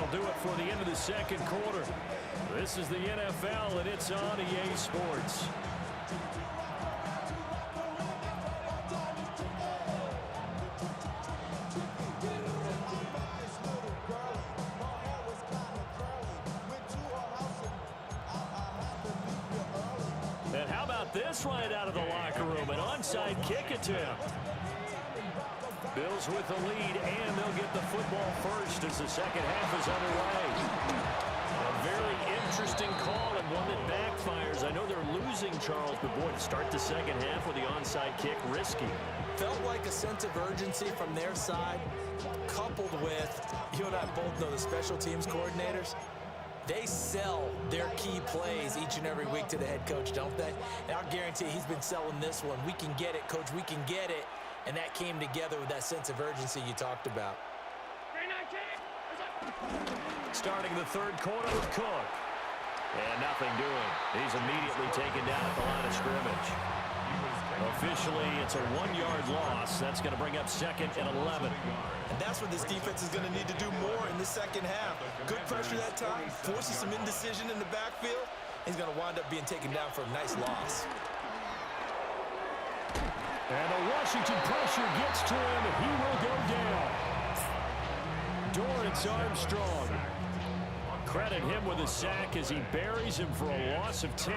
That'll do it for the end of the second quarter. This is the NFL, and it's on EA Sports. And how about this right out of the locker room? An onside kick attempt. Bills with the lead, and they'll get the football first as the second half is underway. A very interesting call and one that backfires. I know they're losing, Charles, but boy, to start the second half with the onside kick, risky. Felt like a sense of urgency from their side, coupled with, you and I both know the special teams coordinators, they sell their key plays each and every week to the head coach, don't they? And I'll guarantee he's been selling this one. We can get it, coach, we can get it. And that came together with that sense of urgency you talked about. Starting the third quarter with Cook. And nothing doing. He's immediately taken down at the line of scrimmage. Officially, it's a 1-yard loss. That's going to bring up second and 11. And that's what this defense is going to need to do more in the second half. Good pressure that time, forces some indecision in the backfield. He's going to wind up being taken down for a nice loss. And the Washington pressure gets to him. He will go down. Dorrance Armstrong. Credit him with a sack as he buries him for a loss of 10.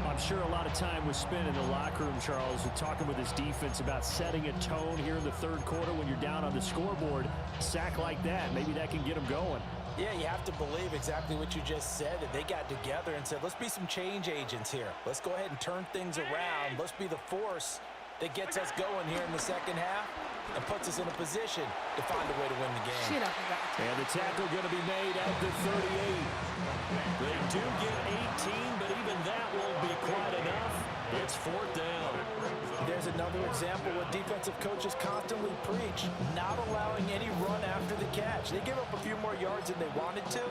I'm sure a lot of time was spent in the locker room, Charles, with talking with his defense about setting a tone here in the third quarter when you're down on the scoreboard. A sack like that, maybe that can get him going. Yeah, you have to believe exactly what you just said, that they got together and said, let's be some change agents here. Let's go ahead and turn things around. Let's be the force that gets us going here in the second half and puts us in a position to find a way to win the game. And the tackle going to be made at the 38. They do get 18, but even that won't be quite enough. It's fourth down. There's another example what defensive coaches constantly preach, not allowing any run after the catch. They give up a few more yards than they wanted to,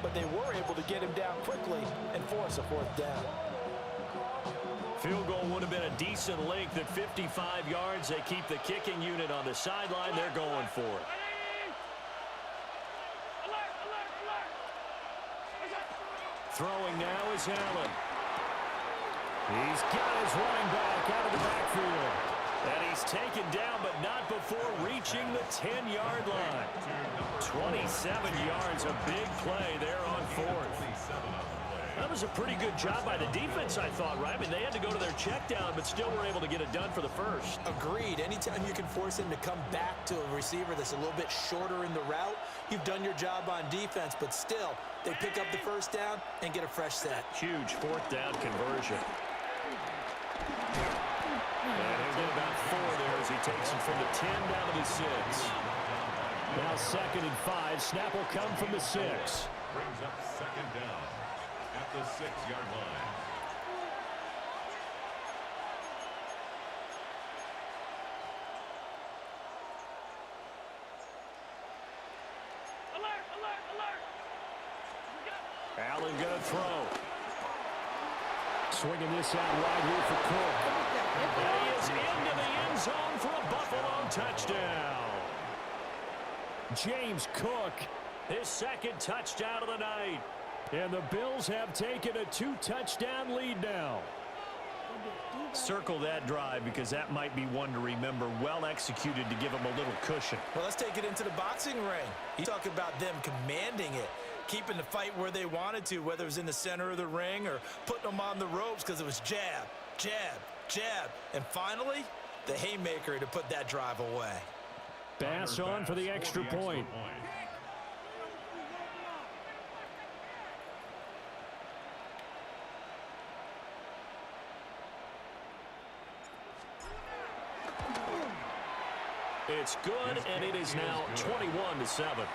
but they were able to get him down quickly and force a fourth down. Field goal would have been a decent length at 55 yards. They keep the kicking unit on the sideline. They're going for it. Throwing now is Allen. He's got his running back out of the backfield. And he's taken down, but not before reaching the 10-yard line. 27 yards, a big play there on fourth. That was a pretty good job by the defense, I thought, right? I mean, they had to go to their check down, but still were able to get it done for the first. Agreed. Anytime you can force him to come back to a receiver that's a little bit shorter in the route, you've done your job on defense, but still, they pick up the first down and get a fresh set. Huge fourth down conversion. And he'll get about 4 there as he takes it from the 10 down to the 6. Now second and 5. Snap will come from the 6. Brings up second down at the 6-yard line. Alert, alert, alert. Allen going to throw. Swinging this out wide here for Cook. And he is into the end zone for a Buffalo touchdown. James Cook, his second touchdown of the night. And the Bills have taken a 2-touchdown lead now. Circle that drive because that might be one to remember. Well executed to give them a little cushion. Well, let's take it into the boxing ring. You talk about them commanding it, keeping the fight where they wanted to, whether it was in the center of the ring or putting them on the ropes because it was jab, jab, jab. And finally, the haymaker to put that drive away. Bass on for the extra point. It's good, and it is now 21-7. Makes the score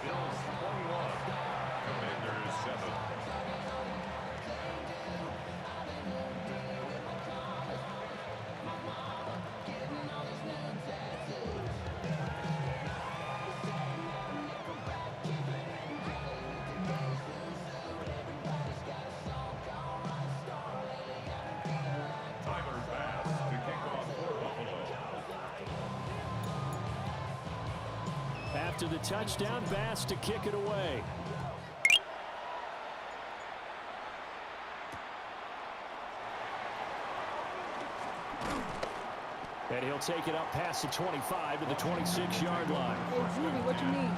Bills 21, Commanders 7. Tyler Bass to kick off for Buffalo. after the touchdown, Bass to kick it away. And he'll take it up past the 25 to the 26-yard line. Hey, Rudy, what you need?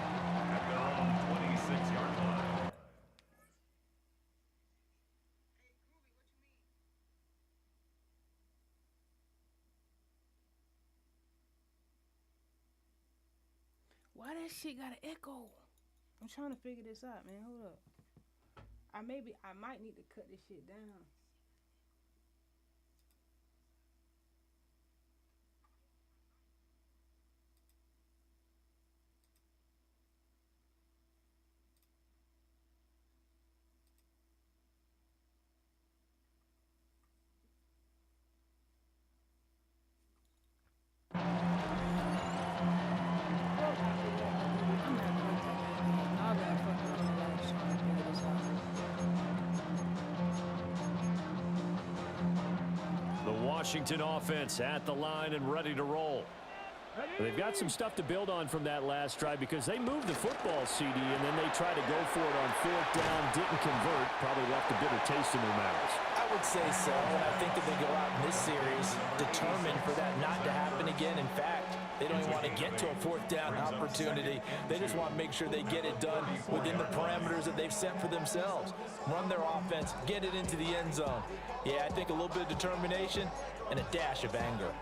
At their own 26-yard line. Why that shit got an echo? I'm trying to figure this out, man. Hold up. I might need to cut this shit down. Washington offense at the line and ready to roll. They've got some stuff to build on from that last drive because they moved the football, CD, and then they tried to go for it on fourth down, didn't convert, probably left a bitter taste in their mouths. I would say so, and I think that they go out in this series determined for that not to happen again. In fact, they don't even want to get to a fourth down opportunity. They just want to make sure they get it done within the parameters that they've set for themselves. Run their offense, get it into the end zone. Yeah, I think a little bit of determination and a dash of anger.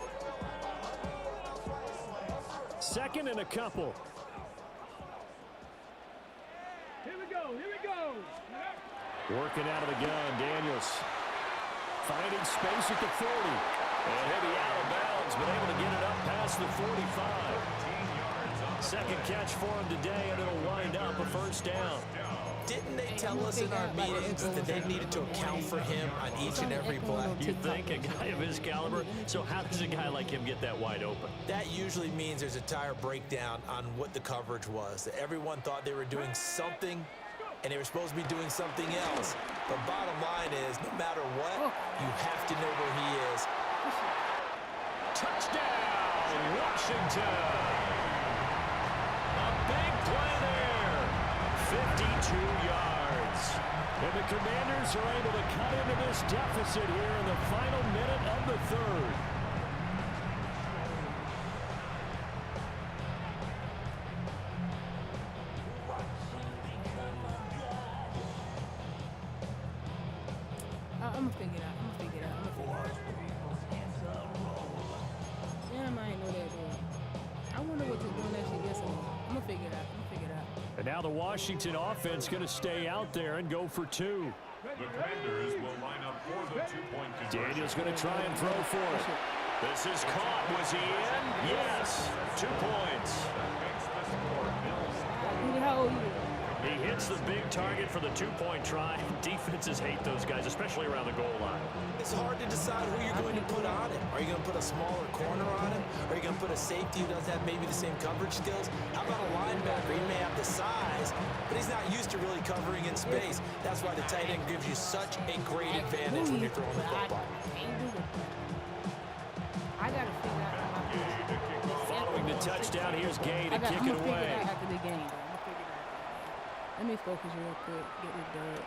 Second and a couple. Here we go. Working out of the gun, Daniels. Finding space at the 40. And he'll be out of bounds, but able to get it up past the 45. Second catch for him today, and it'll wind up a first down. Didn't they tell us in our meetings that they needed to account for him on each and every play? You think a guy of his caliber? So how does a guy like him get that wide open? That usually means there's a tire breakdown on what the coverage was. That everyone thought they were doing something, and they were supposed to be doing something else. But bottom line is, no matter what, you have to know where he is. Touchdown, Washington! A big play there. 52 yards. And the Commanders are able to cut into this deficit here in the final minute of the third. I'm gonna figure it out. Damn, I ain't know that, dude. I wonder what you're doing that shit yesterday. I'm gonna figure it out. And now the Washington offense going to stay out there and go for two. The Commanders will line up for the two-point conversion. Daniels going to try and throw for it. This is caught. Was he in? Yes. 2 points. Dude, how old are you? He hits the big target for the two-point try. Defenses hate those guys, especially around the goal line. It's hard to decide who you're going to put on him. Are you going to put a smaller corner on him? Are you going to put a safety who doesn't have maybe the same coverage skills? How about a linebacker? He may have the size, but he's not used to really covering in space. That's why the tight end gives you such a great advantage when you're throwing the football. I gotta figure out how to Following the touchdown, here's Gay to kick it away. after the game, bro. I'm gonna figure it out. Let me focus real quick. Get this done.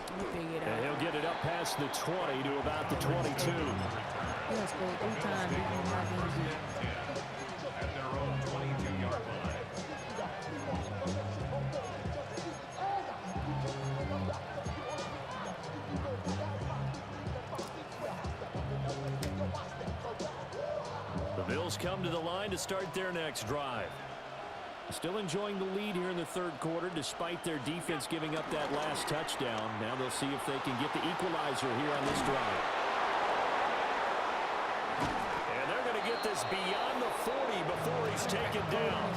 Let me figure it out. And he'll get it up past the 20 to about the 22. He done scored 3 times. He can not do it. At their own 22-yard line. The Bills come to the line to start their next drive. Still enjoying the lead here in the third quarter despite their defense giving up that last touchdown. Now they'll see if they can get the equalizer here on this drive. And they're going to get this beyond the 40 before he's taken down.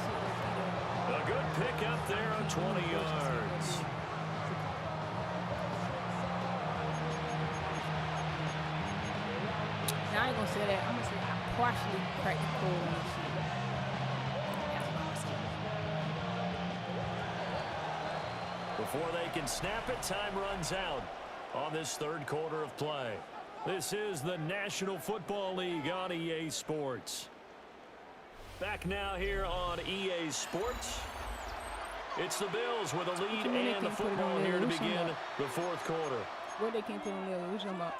A good pick up there on 20 yards. Now I ain't gonna say that. I'm gonna say I partially cracked the code on this shit. That's what I'm saying. Before they can snap it, time runs out on this third quarter of play. This is the National Football League on EA Sports. Back now here on EA Sports. It's the Bills with a lead and the football here to begin the fourth quarter. What they can't put on there? What you talking about?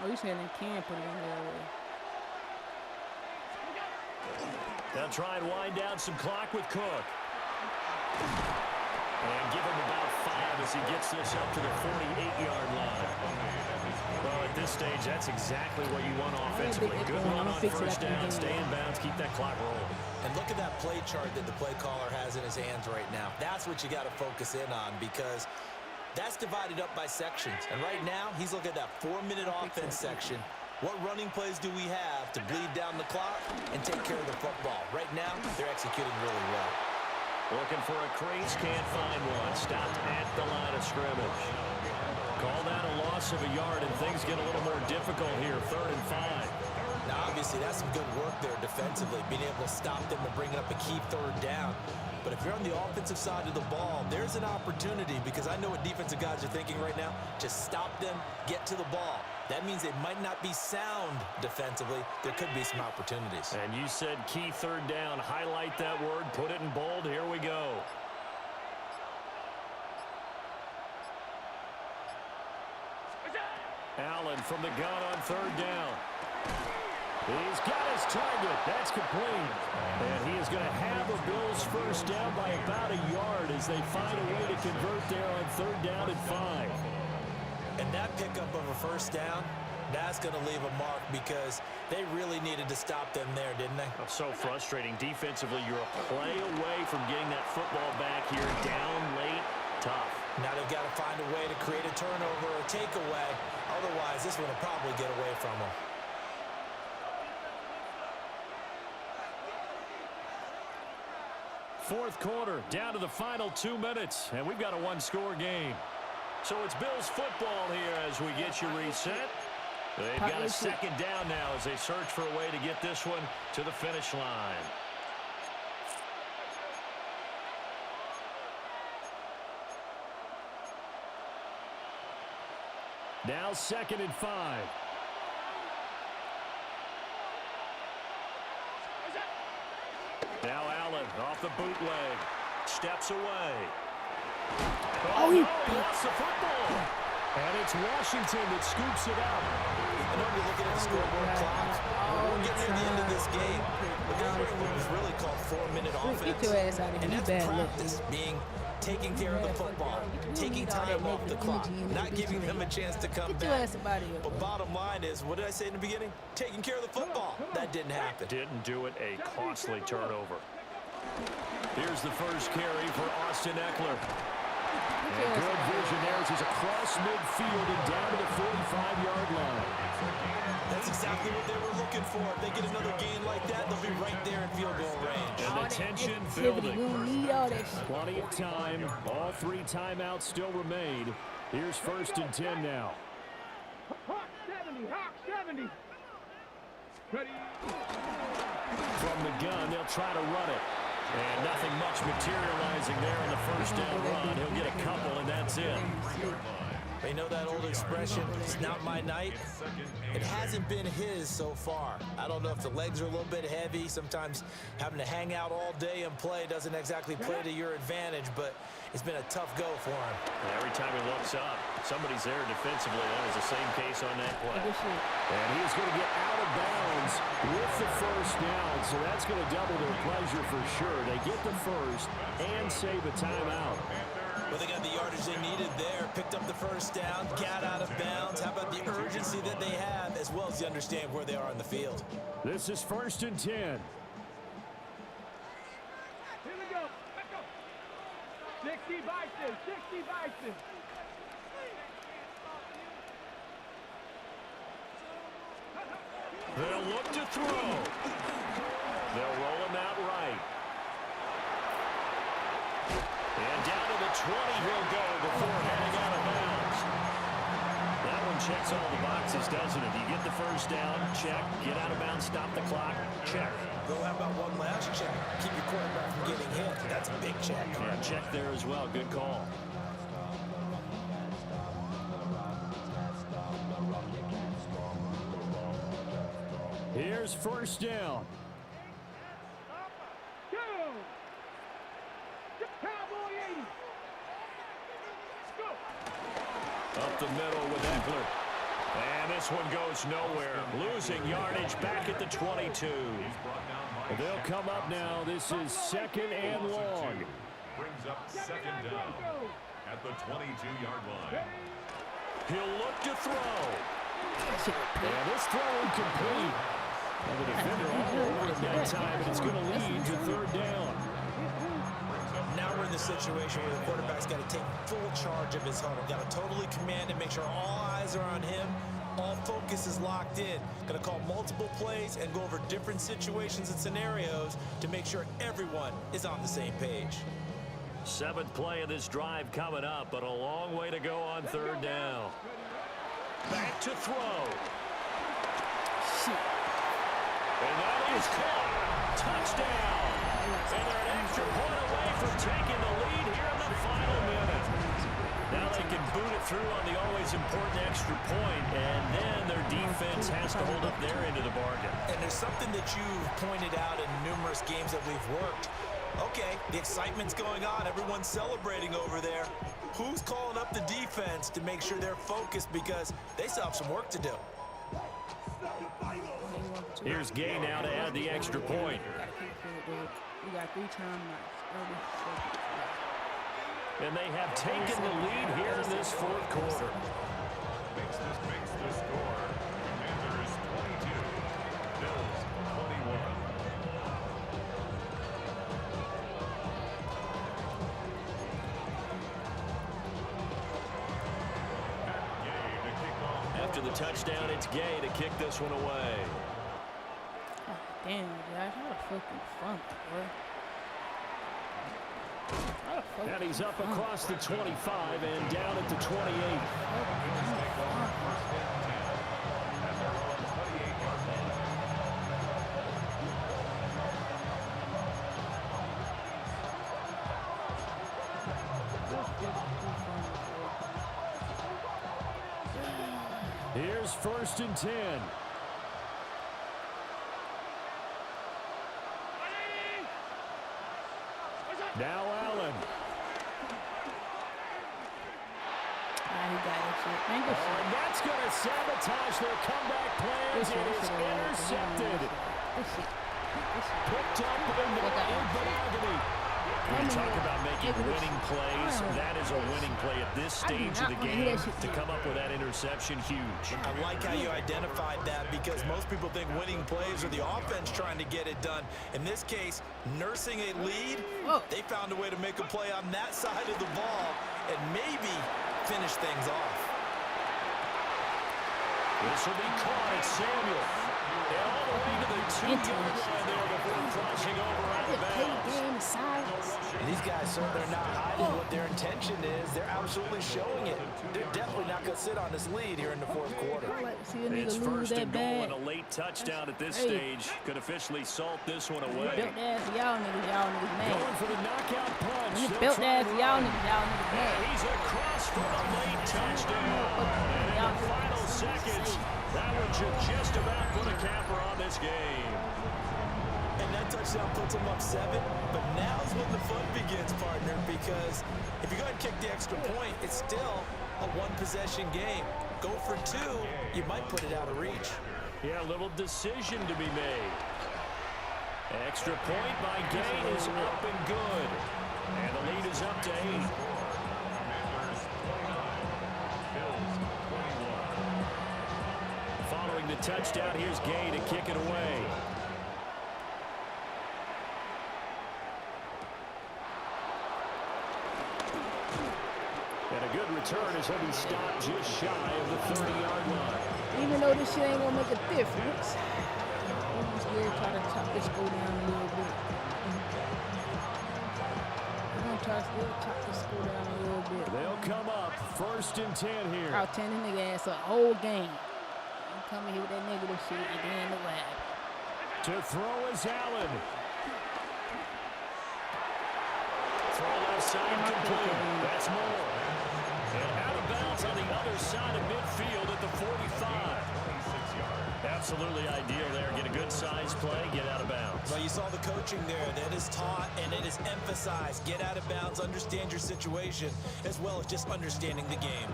Oh, you saying they can put it on there? They'll try and wind down some clock with Cook. And give him about 5 as he gets this up to the 48-yard line. Well, at this stage, that's exactly what you want offensively. Good run on first down, stay in bounds, keep that clock rolling. And look at that play chart that the play caller has in his hands right now. That's what you got to focus in on because that's divided up by sections. And right now, he's looking at that 4-minute offense section. What running plays do we have to bleed down the clock and take care of the football? Right now, they're executing really well. Looking for a crease, can't find one. Stopped at the line of scrimmage. Call that a loss of a yard, and things get a little more difficult here. 3rd and 5. Now, obviously, that's some good work there defensively, being able to stop them and bring up a key 3rd down. But if you're on the offensive side of the ball, there's an opportunity because I know what defensive guys are thinking right now. Just stop them, get to the ball. That means they might not be sound defensively. There could be some opportunities. And you said key 3rd down. Highlight that word. Put it in bold. Here we go. Allen from the gun on 3rd down. He's got his target. That's complete. And he is going to have the Bills first down by about a yard as they find a way to convert there on 3rd down and 5. And that pickup of a first down, that's going to leave a mark because they really needed to stop them there, didn't they? Oh, so frustrating. Defensively, you're a play away from getting that football back here. Down late, tough. Now they've got to find a way to create a turnover or takeaway. Otherwise, this one will probably get away from them. Fourth quarter, down to the final 2 minutes, and we've got a one-score game. So it's Bills football here as we get you reset. They've got a 2nd down now as they search for a way to get this one to the finish line. Now 2nd and 5. Now Allen off the bootleg. Steps away. Oh, no, he lost the football. And it's Washington that scoops it up. I know you're looking at the scoreboard clock. We're getting near the end of this game. We're going to what was really called 4-minute offense. Get your ass out of here. And that's practice, taking care of the football, taking time off the clock, not giving them a chance to come back. Get your ass out of here. But bottom line is, what did I say in the beginning? Taking care of the football. That didn't happen. Didn't do it. A costly turnover. Here's the first carry for Austin Eckler. And good vision there as he's across midfield and down to the 45-yard line. That's exactly what they were looking for. If they get another gain like that, they'll be right there in field goal range. And the tension building. Plenty of time. All 3 timeouts still remain. Here's 1st and 10 now. Hawk 70. Ready. From the gun, they'll try to run it. And nothing much materializing there in the first down run. He'll get a couple, and that's it. You know that old expression, it's not my night? It hasn't been his so far. I don't know if the legs are a little bit heavy. Sometimes having to hang out all day and play doesn't exactly play to your advantage, but it's been a tough go for him. Every time he looks up, somebody's there defensively. That was the same case on that play. And he's going to get out of bounds with the first down, so that's going to double their pleasure for sure. They get the first and save a timeout. Well, they got the yardage they needed there, picked up the first down, got out of bounds. How about the urgency that they have, as well as you understand where they are on the field? This is 1st and 10. Here we go. Let's go. 60 Bison. They'll look to throw. They'll roll him out right. And down to the 20 he'll go before heading out of bounds. That one checks all the boxes, doesn't it? You get the first down, check. Get out of bounds, stop the clock, check. Go how about one last check? Keep your quarterback from getting hit. That's a big check. Yeah, check there as well. Good call. Here's first down. Go! Cowboy 80. Go! Up the middle with Eckler. And this one goes nowhere. Losing yardage back at the 22. They'll come up now. This is second and long. Brings up second down at the 22-yard line. He'll look to throw. And this throw incomplete. And the defender all over him that time, and it's going to lead to third down. Now we're in the situation where the quarterback's got to take full charge of his huddle. Got to totally command and make sure all eyes are on him. All focus is locked in. Going to call multiple plays and go over different situations and scenarios to make sure everyone is on the same page. Seventh play of this drive coming up, but a long way to go on third down. Back to throw. And that is caught. Touchdown. And they're an extra point away from taking the lead here in the final minute. Now they can boot it through on the always important extra point, and then their defense has to hold up their end of the bargain. And there's something that you've pointed out in numerous games that we've worked. Okay, the excitement's going on. Everyone's celebrating over there. Who's calling up the defense to make sure they're focused because they still have some work to do? Here's Gay now to add the extra point. We got 3 timeouts. And they have taken the lead here in this fourth quarter. Makes the score. Commanders 22. Bills 21. After the touchdown, it's Gay to kick this one away. Damn, guys, how the fucking fun, bro. And he's up across the 25 and down at the 28. Here's first and 10. Now Allen. He got that shit. Man, good shit. And that's going to sabotage their comeback plans. It is intercepted. Picked up in monogamy. When you talk about making winning plays, that is a winning play at this stage of the game. To come up with that interception, huge. I like how you identified that because most people think winning plays are the offense trying to get it done. In this case, nursing a lead, they found a way to make a play on that side of the ball and maybe finish things off. This will be caught at Samuel. And all the way to the 2-yard line there before crossing over out of bounds. And these guys, sir, they're not hiding what their intention is. They're absolutely showing it. They're definitely not going to sit on this lead here in the fourth quarter. It's first and goal and a late touchdown at this stage. Could officially salt this one away. Built that for y'all niggas mad. Going for the knockout punch. Built that for y'all niggas mad. He's across for a late touchdown. And in the final seconds, that one should just about put a capper on this game. And that touchdown puts them up 7. But now's when the fun begins, partner, because if you go ahead and kick the extra point, it's still a one-possession game. Go for 2, you might put it out of reach. Yeah, a little decision to be made. Extra point by Gay is up and good. And the lead is up to 8. Commanders 29. Bills 21. Following the touchdown, here's Gay to kick it away. And a good return as he'll be stopped just shy of the 30-yard line. Even though this shit ain't gonna make a difference, I'm just gonna try to chop this go down a little bit. I'm gonna try to still chop this go down a little bit. They'll come up first and 10 here. I'll tell this nigga ass a whole game. I'm coming here with that negative shit at the end of the lab. To throw is Allen. Throw left side complete. That's more. And out of bounds on the other side of midfield at the 45. Absolutely ideal there. Get a good size play, get out of bounds. Well, you saw the coaching there. That is taught and it is emphasized. Get out of bounds, understand your situation, as well as just understanding the game.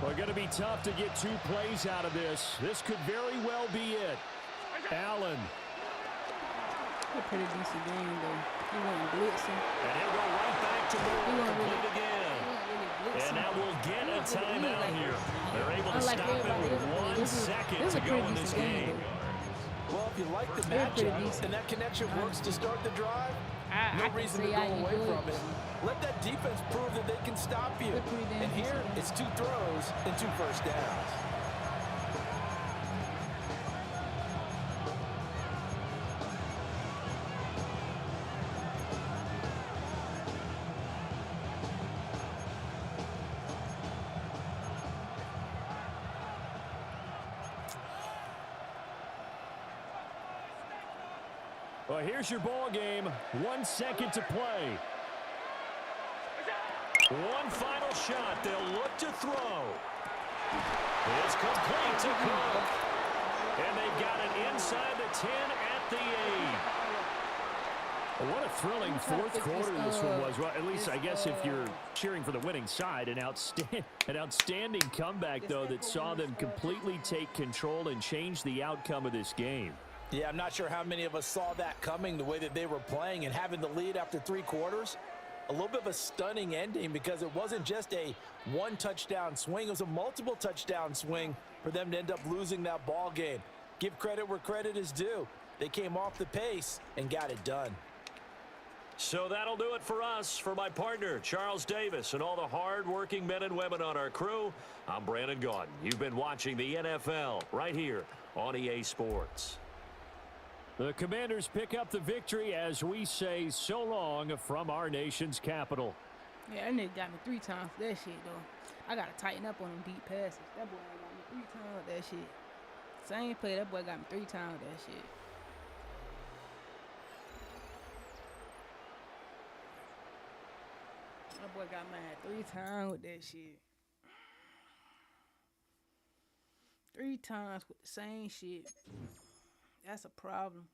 Well, going to be tough to get 2 plays out of this. This could very well be it. Allen. A pretty decent game, though. He wasn't blitzing. And he'll go right back to goal, complete again. And now we'll get a timeout here. They're able to stop it with 1 second to go in this game. Well, if you like the matchup and that connection works to start the drive, no reason to go away from it. Let that defense prove that they can stop you. And here, it's 2 throws and 2 first downs. Well, here's your ball game. 1 second to play. One final shot. They'll look to throw. It's complete to Cook. And they've got it inside the 10 at the 8. Well, what a thrilling fourth quarter this one was. Well, at least I guess if you're cheering for the winning side, an outstanding comeback, though, that saw them completely take control and change the outcome of this game. Yeah, I'm not sure how many of us saw that coming, the way that they were playing and having the lead after 3 quarters. A little bit of a stunning ending because it wasn't just a 1 touchdown swing. It was a multiple touchdown swing for them to end up losing that ball game. Give credit where credit is due. They came off the pace and got it done. So that'll do it for us. For my partner, Charles Davis, and all the hard-working men and women on our crew, I'm Brandon Gaudin. You've been watching the NFL right here on EA Sports. The Commanders pick up the victory as we say so long from our nation's capital. Yeah, that nigga got me 3 times for that shit, though. I got to tighten up on them deep passes. That boy got me 3 times with that shit. Same play, that boy got me 3 times with that shit. That boy got mad 3 times with that shit. 3 times with the same shit. That's a problem.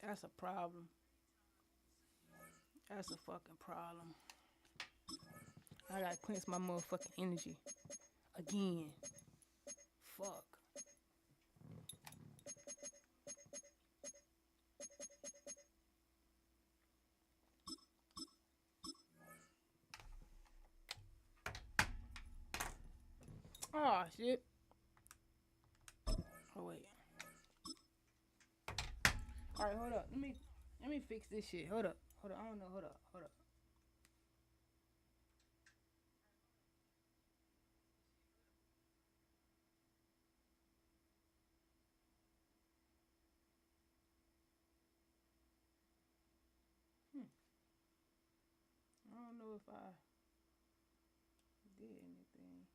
That's a problem. That's a fucking problem. I gotta cleanse my motherfucking energy. Again. Fuck. Oh, shit. Oh, wait. Alright, hold up. Let me fix this shit. Hold up. I don't know. Hold up. I don't know if I did anything.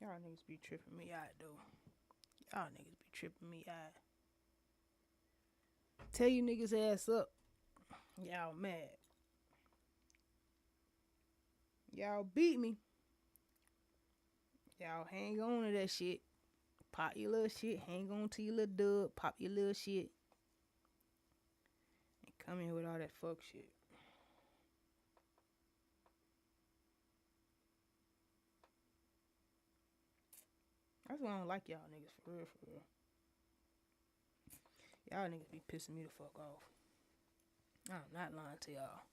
Y'all niggas be tripping me out, though. Y'all niggas be tripping me out. Tell you niggas ass up. Y'all mad. Y'all beat me. Y'all hang on to that shit. Pop your little shit. Hang on to your little dub. Pop your little shit. And come in with all that fuck shit. That's why I don't like y'all niggas, for real, for real. Y'all niggas be pissing me the fuck off. I'm not lying to y'all.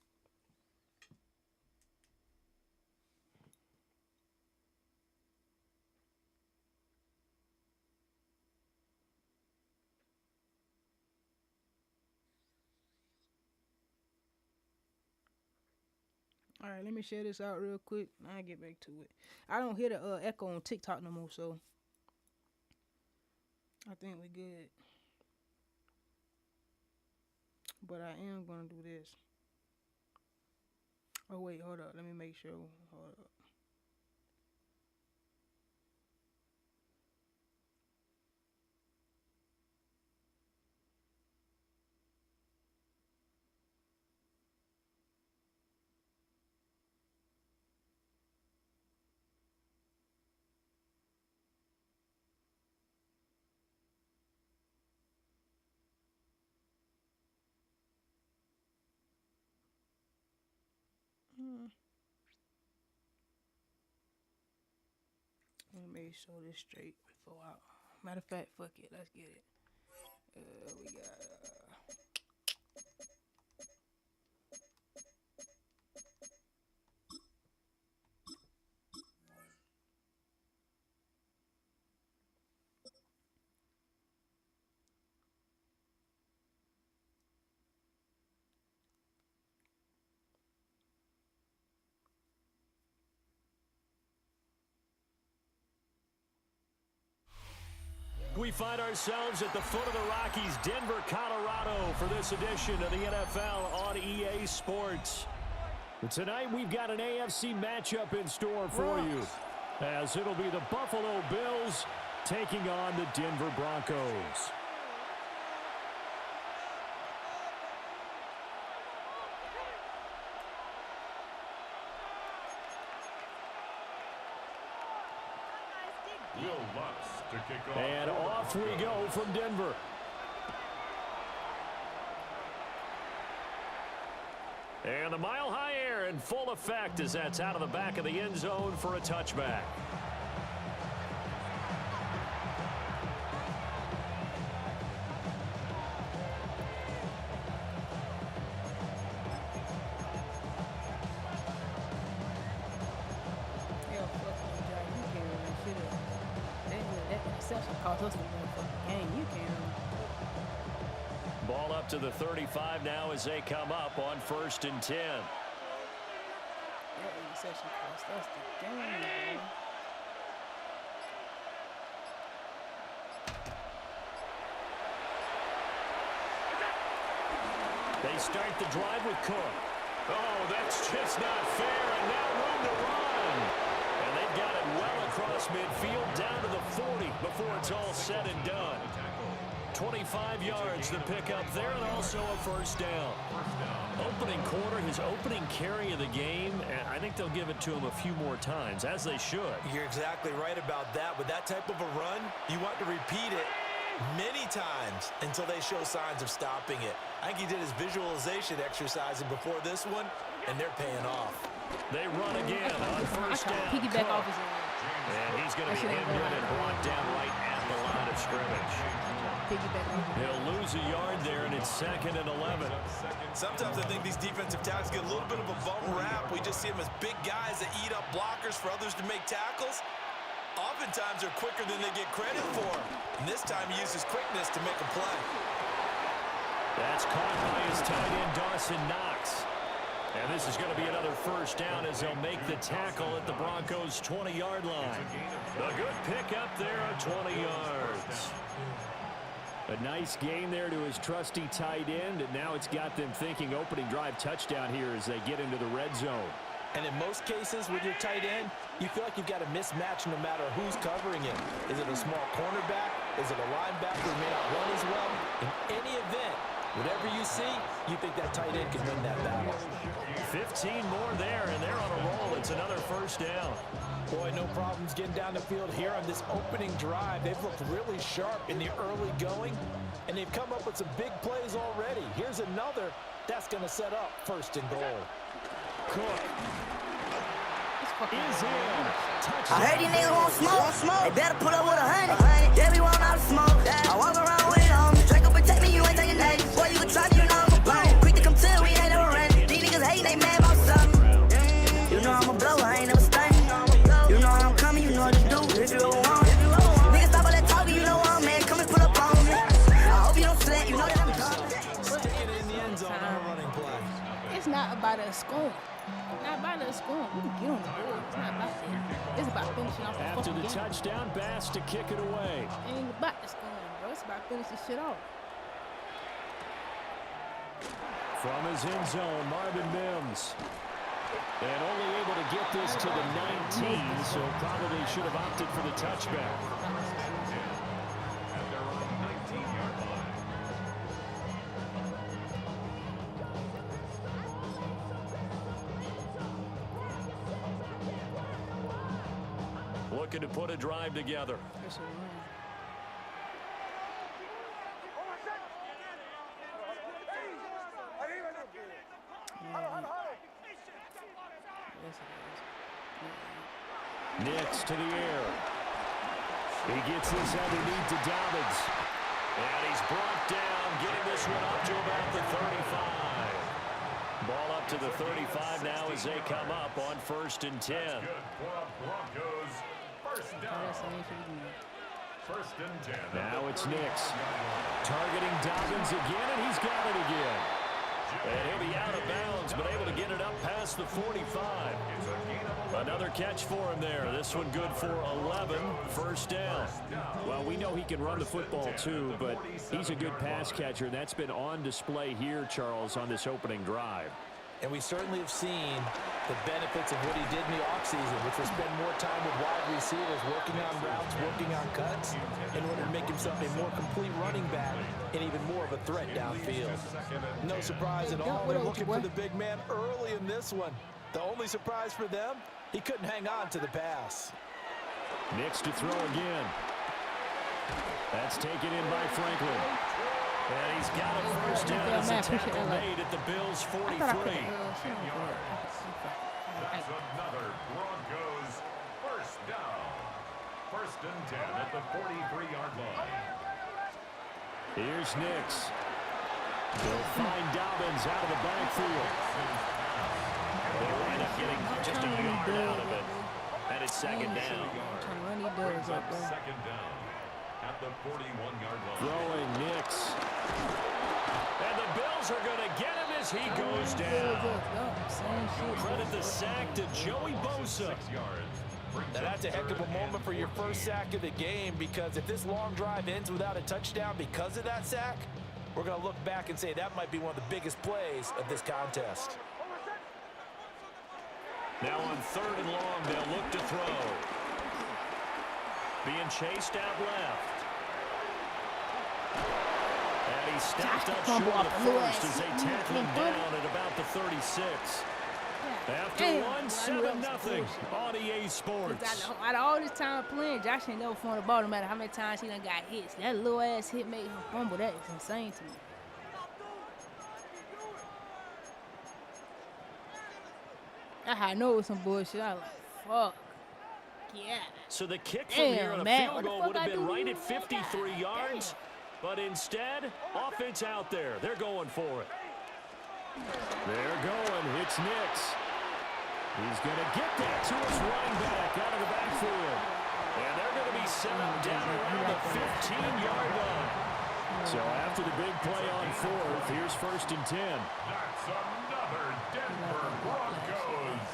Alright, let me share this out real quick. I'll get back to it. I don't hear the echo on TikTok no more, so I think we good. But I am gonna do this. Oh, wait, hold up. Let me make sure. Hold up. Let me make sure this straight before I. Matter of fact, fuck it. Let's get it. We got. We find ourselves at the foot of the Rockies, Denver, Colorado, for this edition of the NFL on EA Sports. And tonight we've got an AFC matchup in store for you, as it'll be the Buffalo Bills taking on the Denver Broncos. Will Lutz to kick off. And off we go from Denver. And the mile-high air in full effect as that's out of the back of the end zone for a touchback. Cost us the motherfucking game. You can't. Ball up to the 35 now as they come up on 1st and 10. That interception cost us the game, man. They start the drive with Cook. Oh, that's just not fair, and now room to run. And they've got it well across midfield, down to the 40 before it's all said and done. 25 yards to pick up there, and also a first down. Opening quarter, his opening carry of the game, and I think they'll give it to him a few more times, as they should. You're exactly right about that. With that type of a run, you want to repeat it many times until they show signs of stopping it. I think he did his visualization exercising before this one, and they're paying off. They run again on first down. Piggyback off his And he's going to be hit good and brought down right at the line of scrimmage. He'll lose a yard there, and it's 2nd and 11. Sometimes I think these defensive tackles get a little bit of a bum rap. We just see them as big guys that eat up blockers for others to make tackles. Oftentimes they're quicker than they get credit for. And this time he uses quickness to make a play. That's caught by his tight end, Dawson Knox. And this is going to be another first down as they'll make the tackle at the Broncos' 20-yard line. A good pickup there of 20 yards. A nice gain there to his trusty tight end, and now it's got them thinking opening drive touchdown here as they get into the red zone. And in most cases with your tight end, you feel like you've got a mismatch no matter who's covering it. Is it a small cornerback? Is it a linebacker who may not run as well? In any event, whatever you see, you think that tight end can win that battle. 15 more there, and they're on a roll. It's another first down. Boy, no problems getting down the field here on this opening drive. They've looked really sharp in the early going, and they've come up with some big plays already. Here's another that's going to set up 1st and goal. Cook is in. I Touchdown. heard these niggas want smoke. They better pull up with 100. Yeah, we want all the smoke. I walk around with it on me. Draco protect me, you ain't taking that. Boy, you can try me, you know I'm a blow. Quick to come to, we ain't never run. These niggas hate, they mad about something. You know I'm a blow, I ain't never stunning. You know I'm coming, you know what to do. If you want it. Niggas stop all that talking, you know I'm man. Come and pull up on me. I hope you don't sweat, you know that I'm coming. Stick it in the end zone on a running play. It's not about us scoring. Not about us scoring. We can get on the board. It's not about that. It's about finishing off the After fucking the game. touchdown, Bass to kick it away. It ain't about the scoring, bro. It's about finishing shit off. From his end zone, Marvin Mims. And only able to get this to the 19, so probably should have opted for the touchback. At their own 19-yard line. Looking to put a drive together. That's a run. Yes, it is. Nix to the air. He gets this underneath to Dobbins. And he's brought down, getting this one up to about the 35. Ball up to the 35 now as they come up on 1st and 10. Good for a Broncos first Oh, down. that's an injury again. 1st and 10. Now it's Nix. Targeting Dobbins again, and he's got it again. And he'll be out of bounds, but able to get it up past the 45. It's a gain of 11. Another catch for him there. This one good for 11. 1st down. Well, we know he can run the football too, but he's a good pass catcher. That's been on display here, Charles, on this opening drive. And we certainly have seen the benefits of what he did in the offseason, which was spend more time with wide receivers, working on routes, working on cuts, in order to make himself a more complete running back and even more of a threat downfield. No surprise at all. They're looking for the big man early in this one. The only surprise for them, he couldn't hang on to the pass. Nix to throw again. That's taken in by Franklin. And he's got a first down as a tackle made at the Bills' 43. That's another Broncos first down. 1st and 10 at the 43-yard line. Here's Nix. They'll find Dobbins out of the backfield. They'll end up getting just a yard out of it. And it's 2nd down. Brings up 2nd down at the 41-yard line. Throwing Nix. And the Bills are going to get him as he goes down. Credit the sack to Joey Bosa. 6 yards. Now that's a heck of a moment for your first sack of the game, because if this long drive ends without a touchdown because of that sack, we're going to look back and say that might be one of the biggest plays of this contest. Now on 3rd and long, they'll look to throw. Being chased out left. And he stepped up short of the first as they tackle him down at about the 36. After 1-7-0 on EA Sports. Out of all this time playing, Josh ain't never thrown the ball, no matter how many times he done got hits. That little ass hit made him fumble. That is insane to me. I know it's some bullshit. I was like, fuck. Yeah. So the kick from here on a field goal would have been right at 53 yards. But instead, offense out there. They're going for it. They're going. It's Nix. He's going to get that to his running back out of the backfield. And they're going to be set up down around the 15-yard line. So after the big play on 4th, here's 1st and 10. That's another Denver Broncos.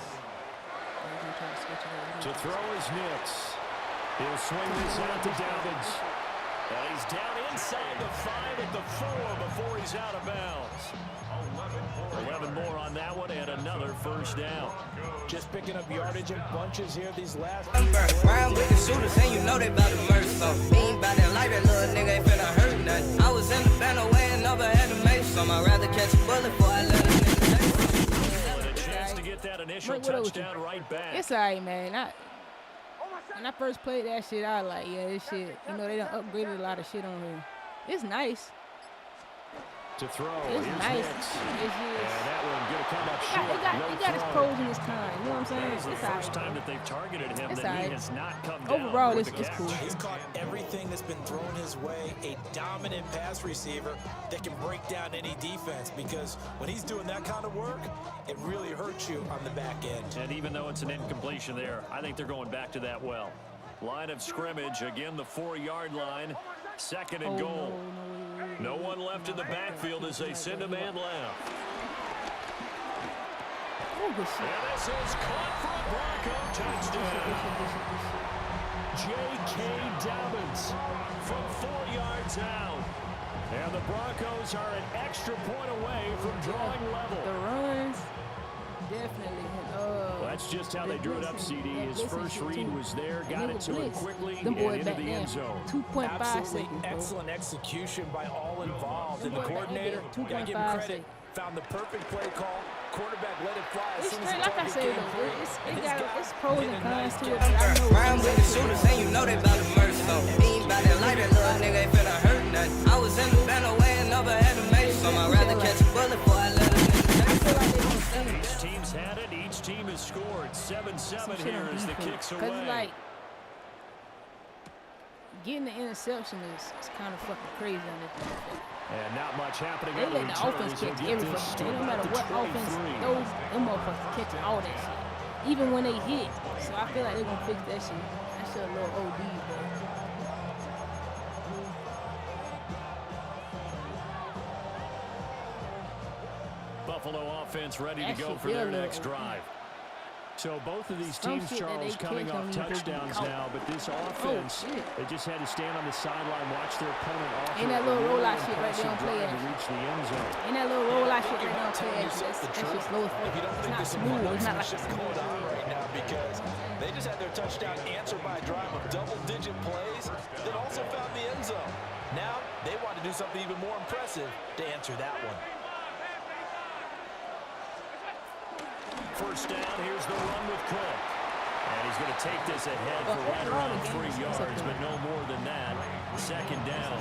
To throw is Nix. He'll swing this out to Dobbins. And he's down inside the 5 at the 4 before he's out of bounds. 11 more on that one and another first down. Just picking up yardage in bunches here these last Round with the shooters, and you know they bout to murder. So he ain't bout that like that little nigga ain't finna hurt nothing. I was in the banner way and never had to make some. I'd rather catch a bullet before I let a nigga take some. And a chance to get that initial touchdown right back. It's alright, man. When I first played that shit, I was like, yeah, this shit. You know, they done upgraded a lot of shit on here. It's nice. To throw, It's here's nice. Nix. It's just, And that one going to come up short. it got its pros and its cons. You know what I'm saying? It's the It's first alright. time that they've targeted him It's that he alright. has not come down Overall, with it's the catch. cool. He's caught everything that's been thrown his way, a dominant pass receiver that can break down any defense, because when he's doing that kind of work, it really hurts you on the back end. And even though it's an incompletion there, I think they're going back to that well. Line of scrimmage, again the 4-yard line, 2nd and goal. No one left in the backfield as they send a man left. Oh, good shit. And this is caught for a Bronco touchdown. J.K. Dobbins from 4 yards out. And the Broncos are an extra point away from drawing level. The runs, definitely. Well, that's just how they drew it up, CD. His first read was there, got it to him quickly, Them and boys into back the there. end zone. 2.5 Absolutely seconds, bro. excellent execution by all involved. And the Them boys back coordinator, there, gotta give him 2.5 credit, seconds. found the perfect play call. Quarterback let it fly as It's soon as straight, the like I target said, came though. free. It's pros hit and a cons nice to it, catch. but I know Round with the shooters, and you know they bout to murder some. Ain't bout that lighter, little nigga ain't finna hurt nothing. I was in the banner weighing never had to make some. I'd rather catch a bullet before I let a nigga take Each team's had it. Each team has scored. 7-7 here as the kicks away. Because, like, getting the interception is kind of fucking crazy on this defense. And not much happening They on the let the return offense as he'll catch get every this fucking to thing. No about matter the what offense, 23. them motherfuckers catching all that shit. Even when they hit. So I feel like they're going to fix that shit. That shit a little OD, bro. Buffalo offense ready to That go shit for feel their a little next OD. drive. So both of these Some teams, shit that Charles, they coming catch off don't even touchdowns count. now, but this offense, they just had to stand on the sideline, watch their opponent offer Ain't that a little really rollout shit right there impressive on play drive to action. reach the end zone. Ain't that little rollout shit Thinking right about now, telling play yourself action? the That truth. shit slow as fuck. If you don't It's think not there's some smooth. It's not like shit going on right now because they just had their touchdown answered by a drive of double-digit plays that also found the end zone. Now they want to do something even more impressive to answer that one. First down, here's the run with Cook. And he's going to take this ahead for right around 3 yards, but no more than that. Second down.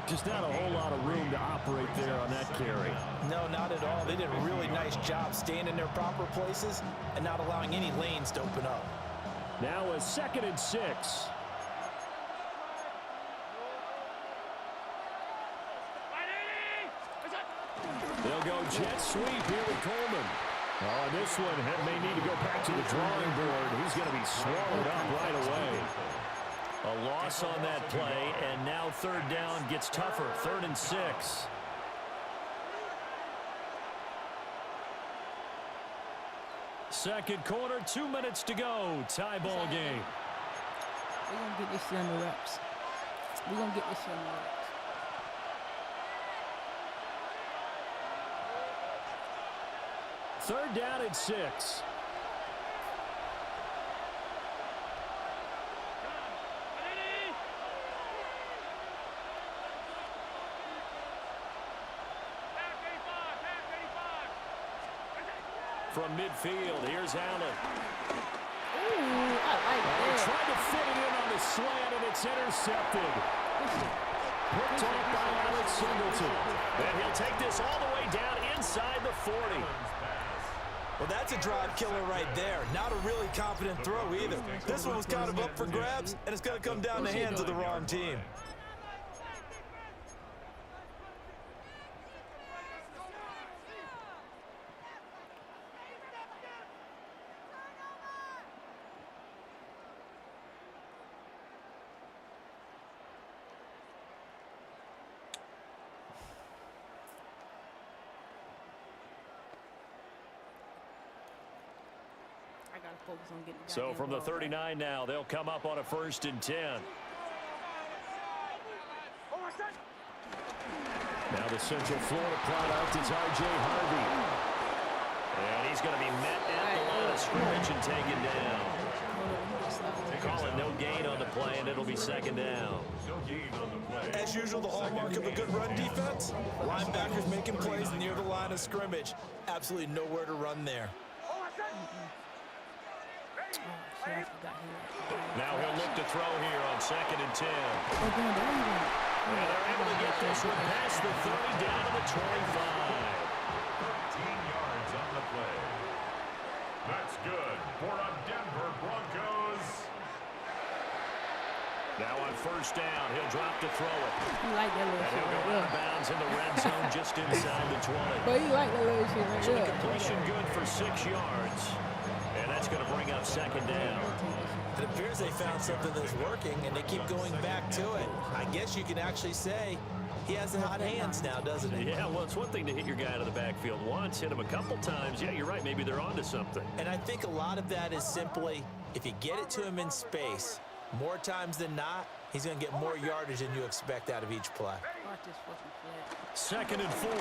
Just not a whole lot of room to operate there on that carry. No, not at all. They did a really nice job staying in their proper places and not allowing any lanes to open up. Now a 2nd and 6. They'll go jet sweep here with Coleman. Oh, this one may need to go back to the drawing board. He's going to be swallowed up right away. A loss on that play, and now 3rd down gets tougher. 3rd and 6. Second quarter, 2 minutes to go. Tie ball game. We're going to get this shit on the reps. We're going to get this shit on the reps. Third down and 6. From midfield, here's Allen. Ooh, I like that. Trying to fit it in on the slant, and it's intercepted. Picked off by Alex Singleton. And he'll take this all the way down inside the 40. Well, that's a drive killer right there. Not a really confident throw either. This one was kind of up for grabs, and it's going to come down the hands of the wrong team. I got to focus on getting the So goddamn from the ball back. 39 now, they'll come up on a 1st and 10. Now the Central Florida product is R.J. Harvey. And he's going to be met at the line of scrimmage and taken down. Call it no gain on the play, and it'll be 2nd down. No gain on the play. As usual, the hallmark of a good run defense, linebackers making plays near the line of scrimmage. Absolutely nowhere to run there. Oh, shit, I forgot he Now he'll look to throw here on 2nd and 10. Oh, damn, they don't even- And they're able to get this one past the 30 down to the 25. 13 yards on the play. That's good for a Denver Broncos. Now on 1st down, he'll drop to throw it. You like that little And shit he'll go right out of there. bounds in the red zone just inside the 20. But you like that little shit right So the there. completion good for 6 yards. And that's going to bring up 2nd down. It appears they found something that's working, and they keep going back to it. I guess you can actually say he has the hot hands now, doesn't he? Yeah, well, it's one thing to hit your guy out of the backfield once, hit him a couple times. Yeah, you're right. Maybe they're onto something. And I think a lot of that is simply, if you get it to him in space, more times than not, he's going to get more yardage than you expect out of each play. Watch this fucking flag. 2nd and 4.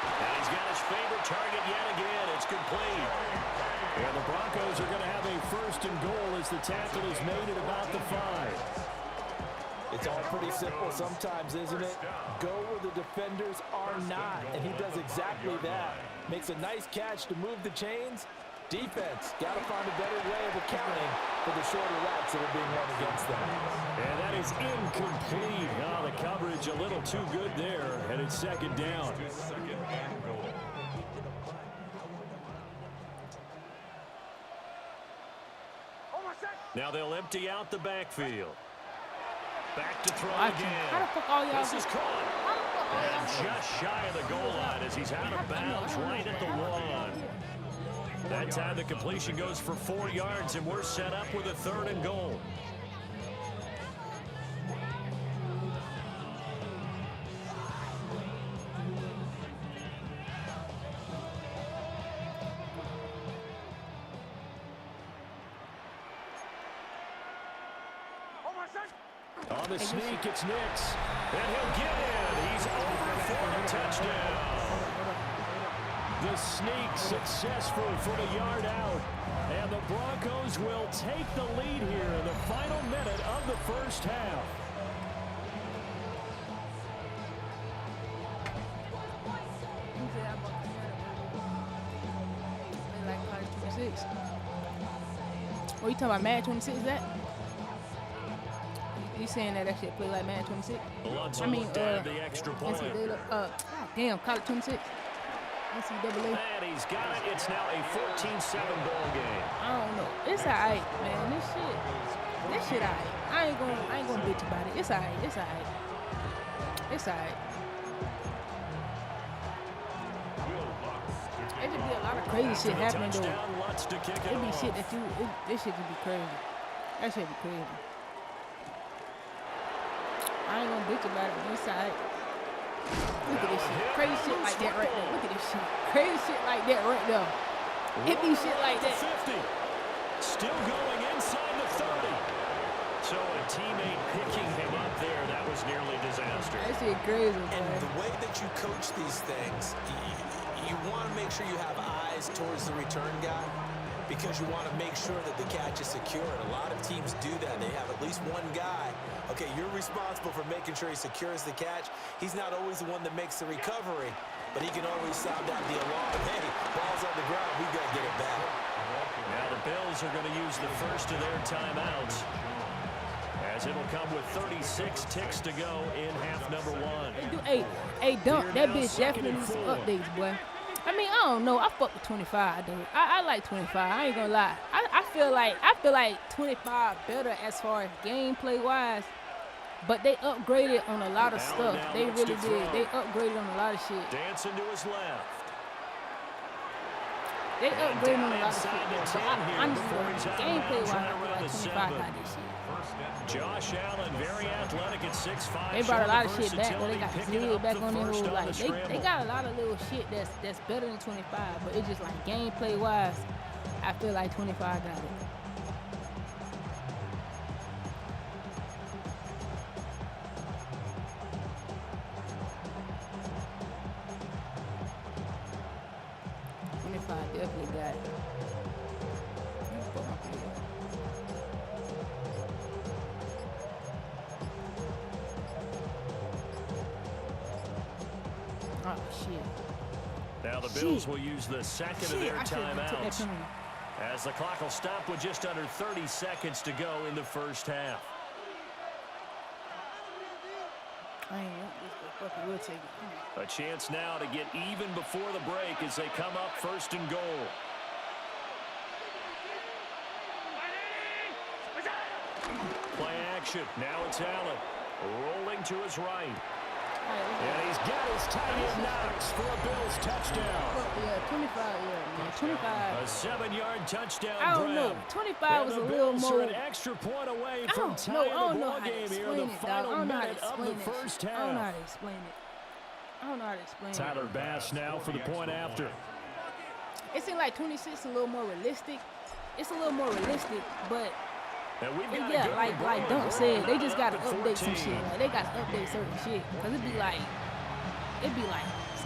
And he's he's got his favorite target yet again. It's complete. And the Broncos are going to have a 1st and goal as the tackle is made at about the 5. It's all pretty simple sometimes, isn't it? Go where the defenders are not, and he does exactly that. Makes a nice catch to move the chains. Defense, got to find a better way of accounting for the shorter routes that are being run against them. And that is incomplete. Oh, the coverage a little too good there, and it's 2nd down. Now they'll empty out the backfield. Back to throw again. How the fuck all y'all? This is caught. And just shy of the goal line as he's out of bounds right at the 1. That time the completion goes for 4 yards, and we're set up with a 3rd and goal. On the sneak, it's Nix. And he'll get in. He's over for a touchdown. The sneak successful for the yard out. And the Broncos will take the lead here in the final minute of the 1st half. Oh, you talking about Madden 26, is that? You saying that shit play like Madden 26? I mean, the extra point. God damn, college 26. NCAA. And he's got it. It's now a 14-7 ball game. I don't know. It's alright, man. This shit alright. I ain't gonna bitch about it. It's alright. It's alright. It's alright. It just be a lot of crazy shit happening though. It be shit that this shit could be crazy. That shit be crazy. I ain't gonna bitch about it. It's alright. Look at this shit. Crazy shit like that right there. Look at this shit. Crazy shit like that right there. It be shit like that. 50. Still going inside the 30. So a teammate picking him up there, that was nearly disaster. That shit crazy, man. And the way that you coach these things, you want to make sure you have eyes towards the return guy because you want to make sure that the catch is secure. And a lot of teams do that. They have at least one guy. Okay, you're responsible for making sure he secures the catch. He's not always the one that makes the recovery, but he can always sound out the alarm. Hey, ball's on the ground. We've got to get it back. Now the Bills are going to use the first of their timeouts, as it'll come with 36 ticks to go in half number 1. Hey, Dunk, that bitch definitely needs some updates, boy. I mean, I don't know. I fuck with 25, dude. I like 25. I ain't gonna lie. I feel like 25 better as far as gameplay wise, but they upgraded on a lot of stuff. They really did. They upgraded on a lot of shit. Dancing to his left. They upgraded on a lot of shit. But honestly, gameplay wise, I feel like 25 got this shit. Josh Allen, very athletic at 6'5". They brought a lot of shit back. They got Zig back on their whole like they got a lot of little shit that's better than 25, but it's just like gameplay wise, I feel like 25 got it. Definitely got it. Oh, shit. Now the Bills will use the second of their timeouts, as the clock will stop with just under 30 seconds to go in the first half. I ain't want this, but fucking we'll take it. A chance now to get even before the break as they come up first and goal. Play action. Now it's Allen. Rolling to his right. And he's got his tight end Knox for a Bills touchdown. Yeah, 25, yeah, man. 25. A 7-yard touchdown I don't know. 25 was a little more. An extra point away from tying the ball game here in the final minute of the first half. I don't know how to explain it. I don't know how to explain it. Tyler Bass now for the point after. It seems like 26 is a little more realistic. It's a little more realistic, but yeah, like Dunk said, they just gotta update some shit. Like they gotta update certain shit, cause it'd be like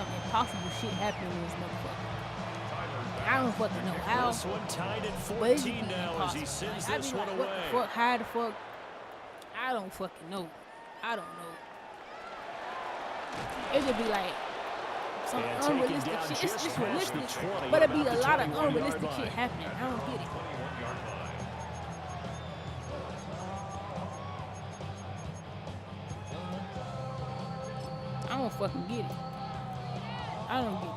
some impossible shit happening in this motherfucker. I don't fucking know how. This one tied at But it's 14 now as he impossible. sends I this be one like, away. what the fuck? How the fuck? I don't fucking know. I don't know. It would be like some And taken unrealistic down shit. just It's past the realistic, 20, but it'd be about a the lot of 21-yard unrealistic shit line. happening. I don't get it. 21-yard line. I don't fucking get it. I don't get it.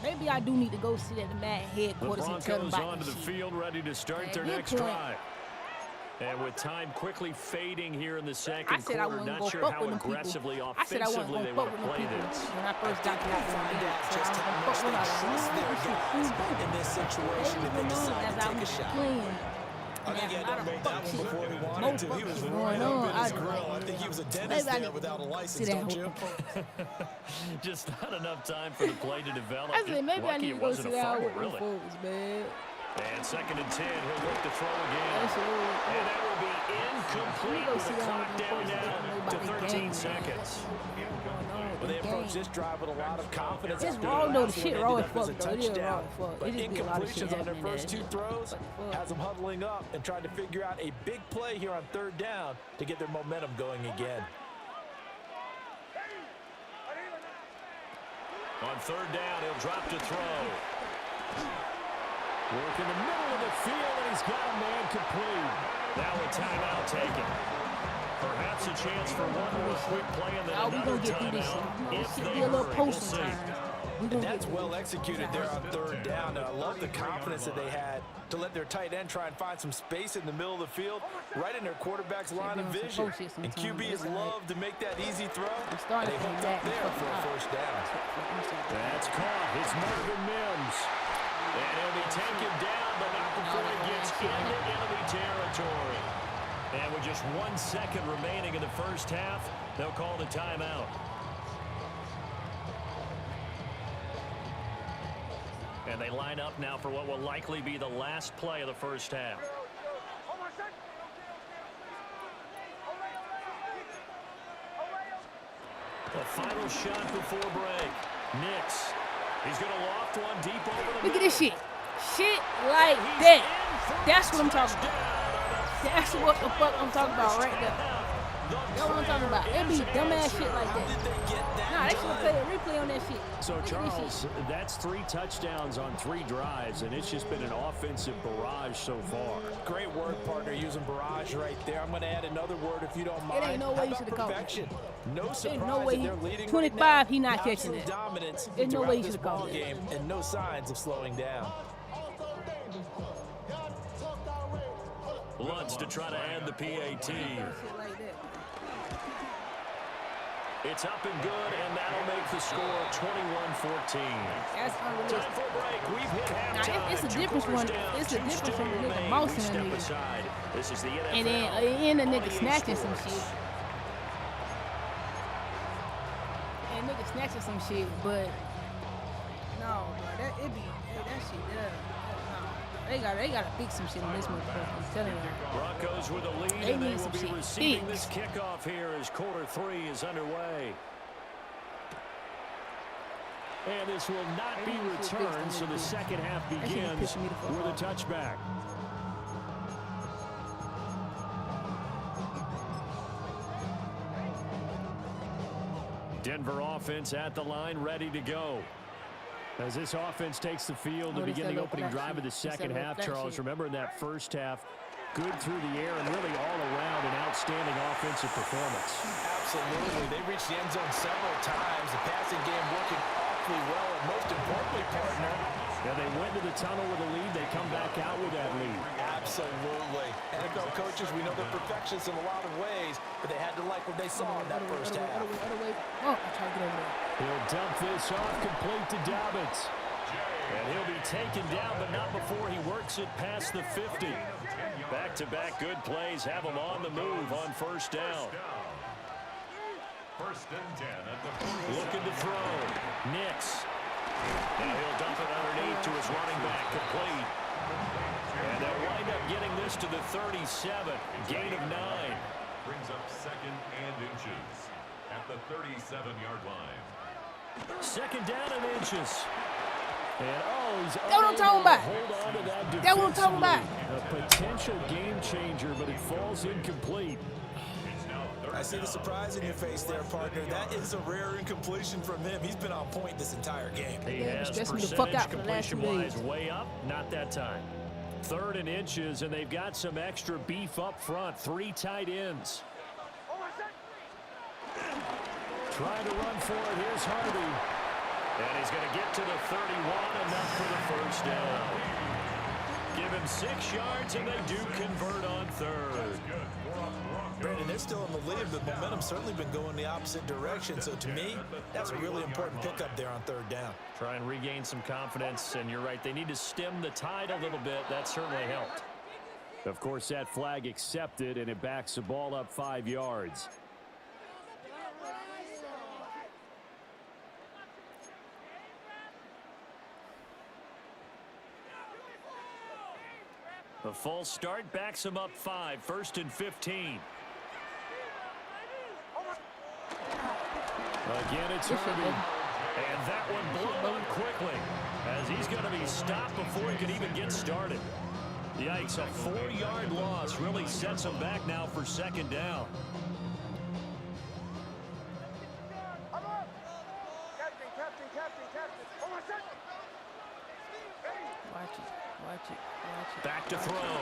Maybe I do need to go sit at the Madden The headquarters and tell them Broncos about onto this the shit. field ready to start At their this next point- drive. And with time quickly fading here in the I second said I quarter, wasn't not gonna sure fuck how with them people. aggressively, I said I wasn't offensively they gonna fuck want with to them play people this. when I first got to We'll find out just how much they trust their guys in this situation if they decide to take a shot. I think he had to make that one before he wanted to. He was right up in his grill. I think he was a dentist there without a license, don't you? Just not enough time for the play to develop. I said maybe I Lucky need it to go wasn't sit a down fumble, with the really. folks, man. And 2nd and 10, he'll look to throw again. That's all. And that will be incomplete Go with sit the down clock with them down folks and now know to about the 13 game, seconds. Well, they approached this drive with a lot of confidence. It's after raw the though, last the one shit ended raw as up as a fuck though. It is raw touchdown. as fuck. But It just be a lot of shit incompletions on their happening first two throws has them huddling up and trying to figure out a big play here on 3rd down to get their momentum going again. On 3rd down, he'll drop to throw. Work in the middle of the field, and he's got a man complete. Now a timeout taken. Perhaps a chance for one more quick play and then Oh, we another gonna get through this timeout shit. if Shit they be a little hurry. We'll posting see. time. We And gonna that's get well executed there on 3rd down. And I love the confidence that they had to let their tight end try and find some space in the middle of the field, right in their quarterback's line of be on some vision. bullshit And sometimes, QBs but it's love to make that easy throw. And starting they from hooked that up and there for a fucking first down. That's caught. It's Marvin Mims. And he'll be taken down, but not before he gets into enemy territory. And with just 1 second remaining in the first half, they'll call the timeout. And they line up now for what will likely be the last play of the first half. The final shot before break. Nix. He's going to loft one deep over the Look at middle. this shit. Shit like He's that. in for That's the what I'm talking about. touchdown. That's what the fuck I'm talking about right there. That's what I'm talking about. It be dumbass shit like that. Nah, they should have played a replay on that shit. So, Look at this Charles, shit. that's 3 touchdowns on 3 drives, and it's just been an offensive barrage so far. Great word, partner, using barrage right there. I'm going to add another word if you don't mind. ain't no way How you about should've caught it. perfection? No There's surprise no way that he- they're leading 25, right now. he not catching Absolute it. dominance There's no throughout way he this should've caught ball it. game, and no signs of slowing down. Lutz to try to add the PAT. Shit like that. It's up and good, and that'll make the score 21-14. That's unrealistic. Time for a break. We've hit halftime. Now, it's a 2 difference quarters when- down, it's a 2 difference still when the nigga remain. mousing We a step nigga. aside. This is the NFL. And then the nigga on EA snatching some Sports. shit. And nigga snatching some shit, but no, bro, that shit, no. They gotta fix some shit on this motherfucker. I'm telling you. Broncos with a lead, They and they need will some be shit receiving fixed. this kickoff here as quarter 3 is underway. And this will not be They need some shit fixed returned, on so the this bitch. second half That shit be begins pissing me the fuck with a off. touchback. Denver offense at the line, ready to go. As this offense takes the field to Oh, they begin said the no opening flat drive of the shit. They said second no half, flat Charles. shit. Remember in that first half, good through the air and really all around an outstanding offensive performance. Absolutely. They reached the end zone several times. The passing game working awfully well, and most importantly, partner, Now they went to the tunnel with a lead. They come back out with that lead. absolutely. NFL coaches, we know they're perfectionists in a lot of ways, but they had to like what they saw in that first half. Other way. Oh, I tried to get over there. He'll dump this off complete to Dobbins. And he'll be taken down, but not before he works it past the 50. Back-to-back good plays have him on the move on first down. First and 10 at the 40. Looking to throw. Nix. Now he'll dump it underneath to his running back, complete. And they'll wind up getting this to the 37. Gain of 9. Brings up 2nd and inches at the 37-yard line. Second down and inches. And he's That's what I'm talking about. hold on to that That's what I'm talking about. defensively. A potential game changer, but it falls incomplete. I see the surprise in your face there, partner. That is a rare incompletion from him. He's been on point this entire game. He Yeah, has stressed me the fuck percentage out for the last 2 completion-wise days. way up, not that time. 3rd and inches, and they've got some extra beef up front. 3 tight ends. Trying to run for it. Here's Harvey. And he's going to get to the 31, enough for the first down. Give him 6 yards, and they do convert on 3rd. Brandon, they're still in the lead, but momentum's certainly been going the opposite direction. So to me, that's a really important pickup there on 3rd down. Try and regain some confidence, and you're right. They need to stem the tide a little bit. That certainly helped. Of course, that flag accepted, and it backs the ball up 5 yards. The false start backs him up 5. 1st and 15. Again, it's Harvey. And that one blown up quickly, as he's going to be stopped before he can even get started. Yikes, a 4-yard loss really sets him back now for 2nd down. Watch it. Back to throw.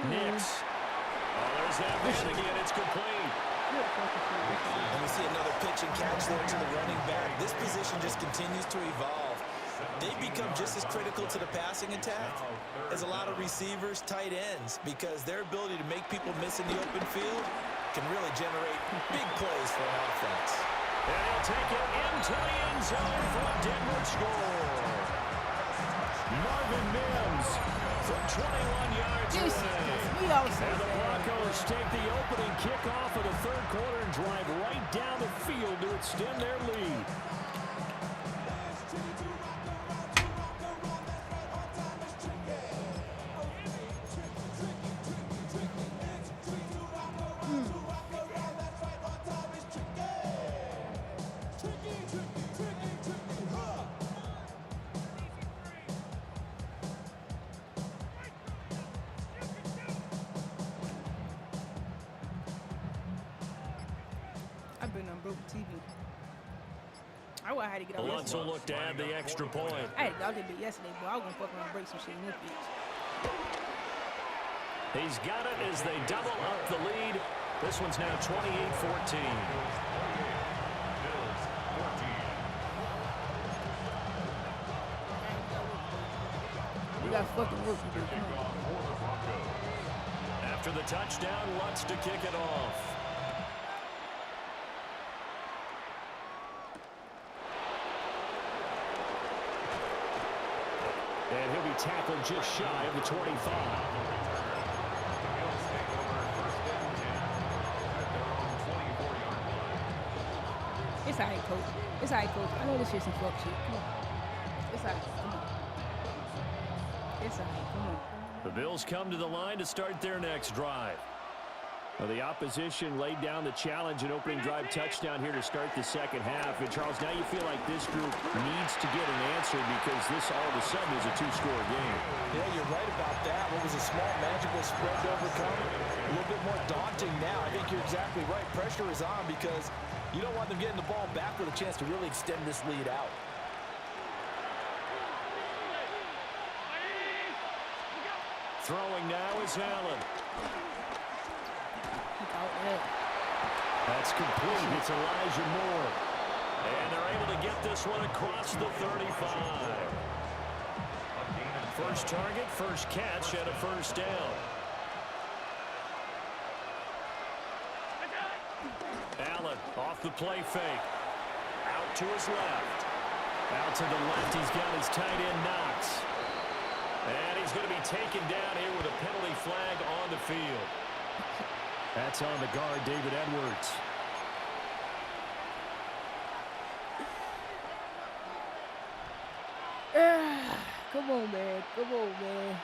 Nix. Oh, there's that man again. It's complete. And we see another pitch and catch there to the running back. This position just continues to evolve. They become just as critical to the passing attack as a lot of receivers, tight ends, because their ability to make people miss in the open field can really generate big plays for an offense. And he'll take it into the end zone for a Denver score. Marvin Mims from 21 yards away. And the Broncos take the opening kickoff of the 3rd quarter and drive right down the field to extend their lead. I've been on broke TV. I had to get on Alonso yesterday. looked to add the extra point. I had to dog that bit yesterday, but I was gonna fuck around and break some shit in this bitch. He's got it as they double up the lead. This one's now 28-14. We got fucking work to do. Come on. After the touchdown, Lutz to kick it off. And he'll be tackled just shy of the 25. It's all right, coach. It's all right, coach. I know this shit's some fuck shit. Come on. It's all right. Come on. It's all right. Come on. The Bills come to the line to start their next drive. Well, the opposition laid down the challenge and opening drive touchdown here to start the 2nd half. And, Charles, now you feel like this group needs to get an answer because this all of a sudden is a 2-score game. Yeah, you're right about that. What was a small magical spread to overcome, a little bit more daunting now. I think you're exactly right. Pressure is on because you don't want them getting the ball back with a chance to really extend this lead out. Throwing now is Allen. That's complete. It's Elijah Moore. And they're able to get this one across the 35. First target, first catch, and a first down. Allen off the play fake. Out to his left. Out to the left, he's got his tight end Knox. And he's going to be taken down here with a penalty flag on the field. That's on the guard, David Edwards. Come on, man. Come on, man.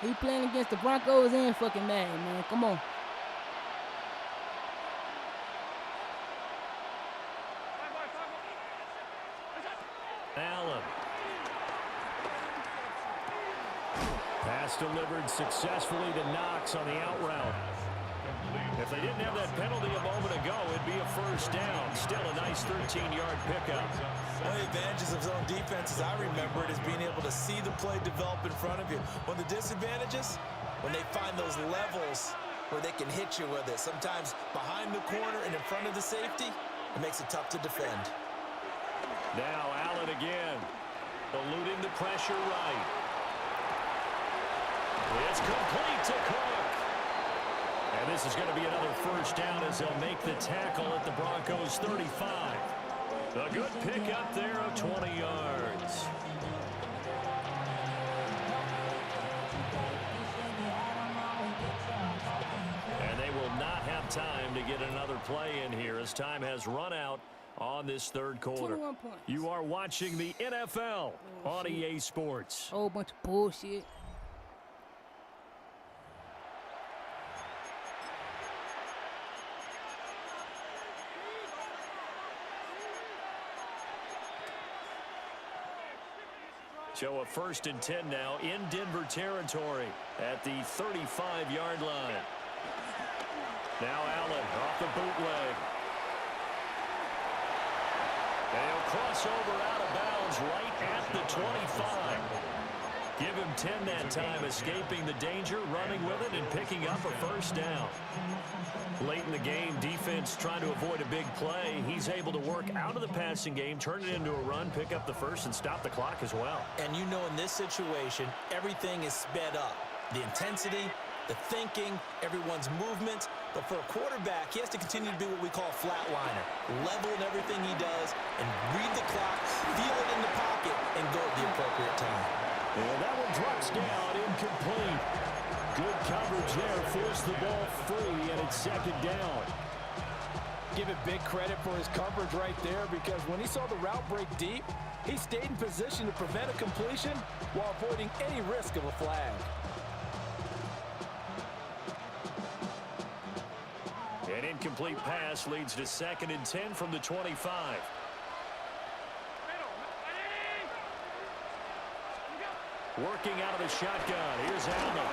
We playing against the Broncos and fucking Madden, man. Come on. pass delivered successfully to Knox on the out route. If they didn't have that penalty a moment ago, it'd be a first down. Still a nice 13-yard pickup. One of the advantages of zone defense, as I remember it, is being able to see the play develop in front of you. One of the disadvantages, when they find those levels where they can hit you with it, sometimes behind the corner and in front of the safety, it makes it tough to defend. Now Allen again, eluding the pressure right. It's complete to Cook. And this is going to be another first down as they'll make the tackle at the Broncos 35. A good pickup there of 20 yards. And they will not have time to get another play in here as time has run out on this third quarter. 21 points. You are watching the NFL on EA Sports. Whole bunch of bullshit. So a 1st and 10 now in Denver territory at the 35-yard line. Now Allen off the bootleg. They'll cross over out of bounds right at the 25. Give him 10 that time, escaping the danger, running with it, and picking up a first down. Late in the game, defense trying to avoid a big play. He's able to work out of the passing game, turn it into a run, pick up the first, and stop the clock as well. And you know in this situation, everything is sped up. The intensity, the thinking, everyone's movement. But for a quarterback, he has to continue to be what we call a flatliner. Level in everything he does and read the clock, feel it in the pocket, and go at the appropriate time. And that one drops down, incomplete. Good coverage there, forced the ball free, and it's 2nd down. Give it big credit for his coverage right there, because when he saw the route break deep, he stayed in position to prevent a completion while avoiding any risk of a flag. An incomplete pass leads to 2nd and 10 from the 25. Working out of the shotgun. Here's Allen.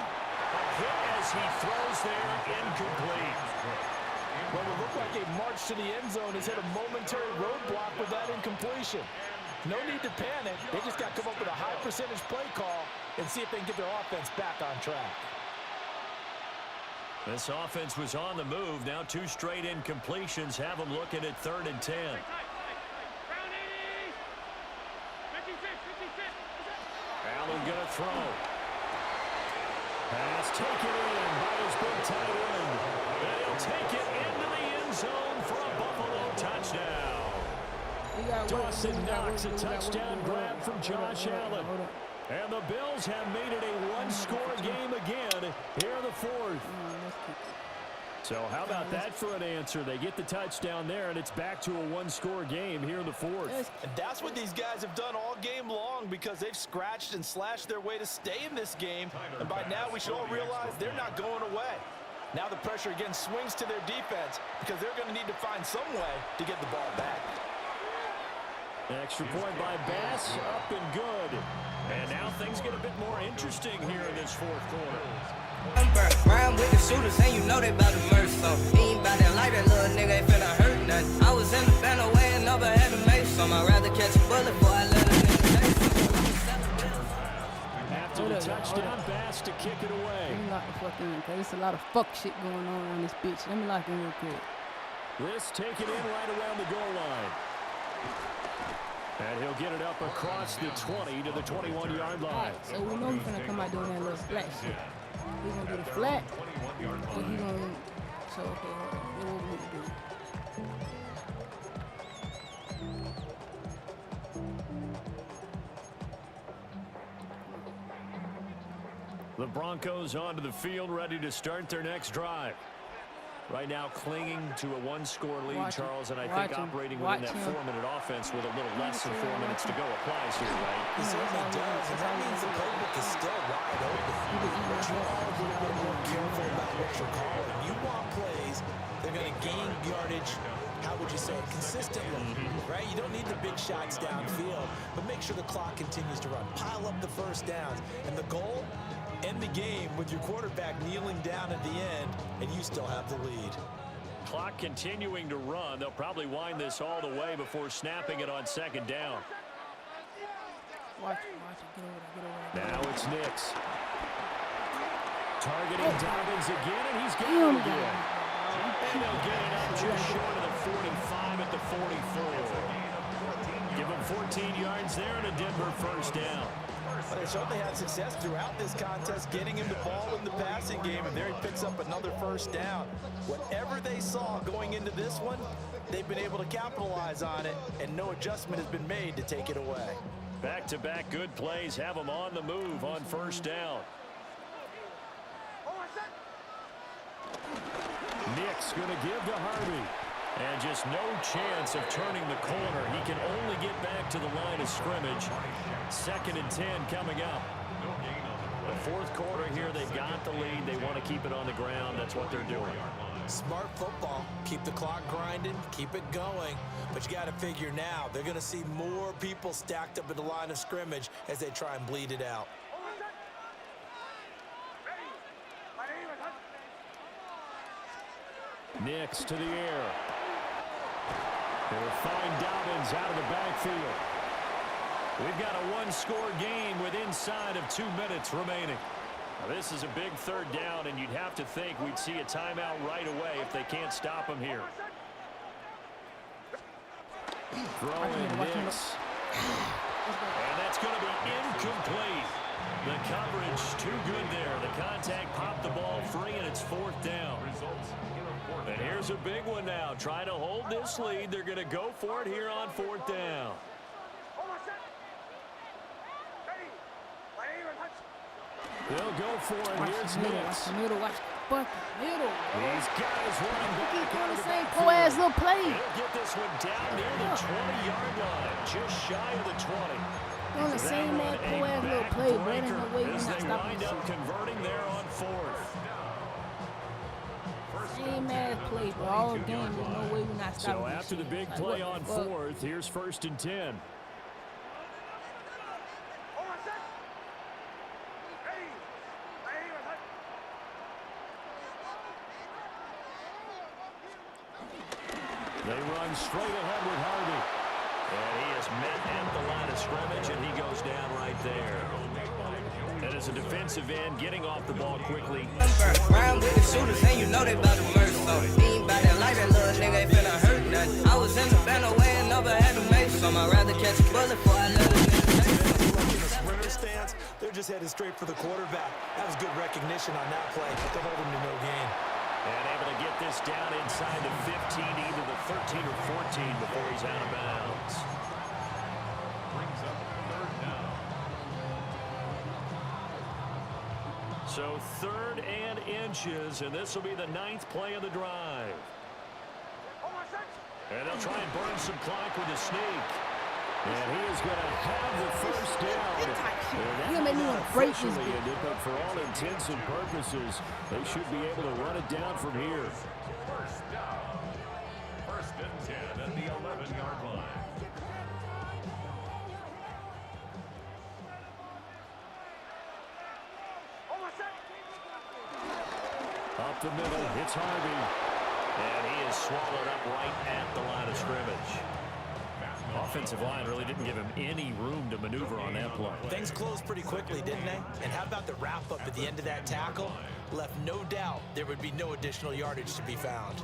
A hit as he throws there, incomplete. Well, it looked like a march to the end zone has hit a momentary roadblock with that incompletion. No need to panic. They just got to come up with a high percentage play call and see if they can get their offense back on track. This offense was on the move. Now 2 straight incompletions have them looking at 3rd and 10. Allen gonna throw. Pass taken in by his big tight end. And he'll take it into the end zone for a Buffalo touchdown. Dawson Knox, a touchdown grab from Josh Allen. And the Bills have made it a one-score game again here in the 4th. So how about that for an answer? They get the touchdown there, and it's back to a one-score game here in the 4th. And that's what these guys have done all game long, because they've scratched and slashed their way to stay in this game. And by now we should all realize they're not going away. Now the pressure again swings to their defense, because they're going to need to find some way to get the ball back. Extra point by Bass, up and good. And now things get a bit more interesting here in this 4th quarter. Rhyme with the shooters, and you know they bout to murder. So he ain't bout that like that little nigga ain't finna hurt nothing. I was in the fan away and never had to make some. I'd rather catch a bullet before I let a nigga take some. After the touchdown, Bass to kick it away. Let me lock the fuck in, because there's a lot of fuck shit going on this bitch. Let me lock in real quick. This taken in right around the goal line. And he'll get it up across the 20 to the 21-yard line. Alright, so we know he's gonna come out doing that little flat shit. He's gonna do the flat, or he gonna. So okay, hold on. What we need to do? The Broncos onto the field, ready to start their next drive. Right now clinging to a one-score lead, Charles, and I think operating within that 4-minute offense with a little less than 4 minutes to go applies here, right? He certainly does, and that means the playbook is still wide open. But you are a little bit more careful about what you're calling. You want plays, they're going to gain yardage, how would you say, consistently, right? You don't need the big shots downfield, but make sure the clock continues to run. Pile up the first downs, and the goal, End the game with your quarterback kneeling down at the end, and you still have the lead. Clock continuing to run. They'll probably wind this all the way before snapping it on second down. Watch it. Get over there. Now it's Nix. Targeting Dobbins again, and he's got him again. And they'll get it up just short of the 45 at the 44. Give him 14 yards there and a Denver first down. But they certainly had success throughout this contest, getting him the ball in the passing game, and there he picks up another first down. Whatever they saw going into this one, they've been able to capitalize on it, and no adjustment has been made to take it away. Back-to-back good plays have them on the move on first down. Nick's going to give to Harvey. And just no chance of turning the corner. He can only get back to the line of scrimmage. 2nd and 10 coming up. The fourth quarter here, they've got the lead. They want to keep it on the ground. That's what they're doing. Smart football. Keep the clock grinding. Keep it going. But you got to figure now, they're going to see more people stacked up at the line of scrimmage as they try and bleed it out. Nix to the air. They'll find Dobbins out of the backfield. We've got a one-score game with inside of 2 minutes remaining. Now, this is a big third down, and you'd have to think we'd see a timeout right away if they can't stop him here. Throwing Nix. And that's going to be incomplete. The coverage too good there. The contact popped the ball free, and it's 4th down. And here's a big one now. Trying to hold this lead. They're going to go for it here on 4th down. They'll go for it. Here's Nix. Middle. He's got his running back. Keep doing the same poor-ass little play. He'll get this one down near the 20-yard line. Just shy of the 20. Doing the same poor-ass little play, but there's no way we're not As they stopping wind this up shit. converting there on 4th. Same ass play, but all game, there's no way we're not stopping So this after the shit. big Like, play what on the fuck? 4th, here's 1st and 10. They run straight ahead with Harvey. And he is met at the line of scrimmage, and he goes down right there. And as a defensive end, getting off the ball quickly. Round with the shooters, and you know they about to murder. So he ain't about that like that little nigga ain't finna hurt nothing. I was in the band away and never had to make some. I'd rather catch a bullet before I let a nigga take some. In the sprinter stance, they're just headed straight for the quarterback. That was good recognition on that play to hold him to no gain. And able to get this down inside the 15, either the 13 or 14 before he's out of bounds. Brings up 3rd down. So 3rd and inches, and this will be the 9th play of the drive. And they'll try and burn some clock with a sneak. And he is going to have the first down. You make me want to break this Officially bitch. ended, but for all intents and purposes, they should be able to run it down from here. 1st down. 1st and 10 at the 11-yard line. Up the middle, it's Harvey. And he is swallowed up right at the line of scrimmage. Offensive line really didn't give him any room to maneuver on that play. Things closed pretty quickly, didn't they? And how about the wrap-up at the end of that tackle? Left no doubt there would be no additional yardage to be found.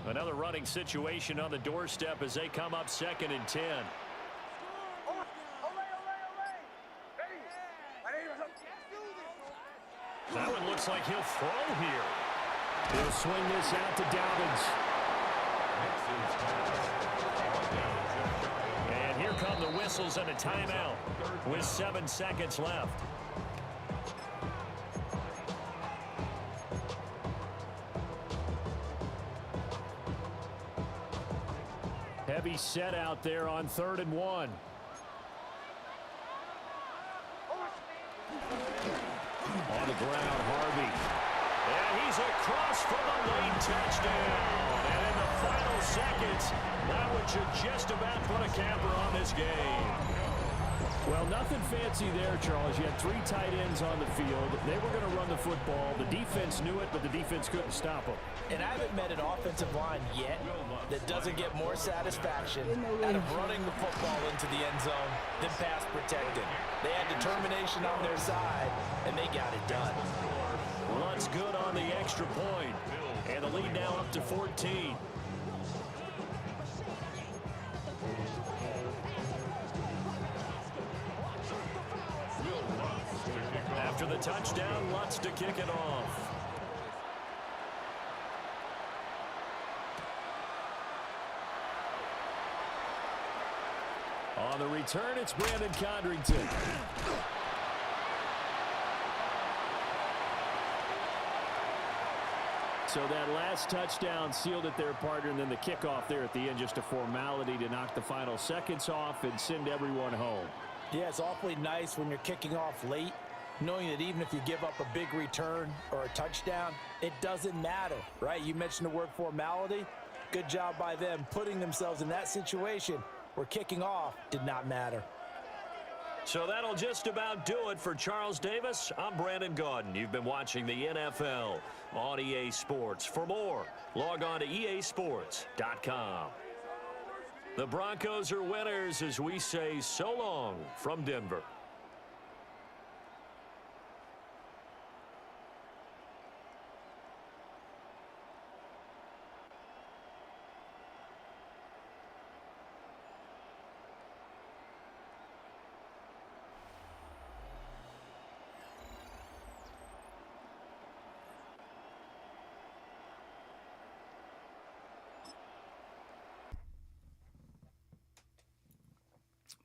Another running situation on the doorstep as they come up 2nd and 10. That one looks like he'll throw here. He'll swing this out to Dobbins. And here come the whistles and a timeout with 7 seconds left. Heavy set out there on 3rd and 1. On the ground, Harvey. And he's across for the late touchdown. And in the final seconds, that one should just about put a capper on this game. Well, nothing fancy there, Charles. You had 3 tight ends on the field. They were going to run the football. The defense knew it, but the defense couldn't stop them. And I haven't met an offensive line yet that doesn't get more satisfaction out of running the football into the end zone than pass protecting. They had determination on their side, and they got it done. Luntz good on the extra point. And the lead now up to 14. After the touchdown, Luntz to kick it off. On the return, it's Brandon Condrington. So that last touchdown sealed it there, partner, and then the kickoff there at the end, just a formality to knock the final seconds off and send everyone home. Yeah, it's awfully nice when you're kicking off late, knowing that even if you give up a big return or a touchdown, it doesn't matter, right? You mentioned the word formality. Good job by them putting themselves in that situation where kicking off did not matter. So that'll just about do it for Charles Davis. I'm Brandon Gaudin. You've been watching the NFL on EA Sports. For more, log on to easports.com. The Broncos are winners as we say so long from Denver.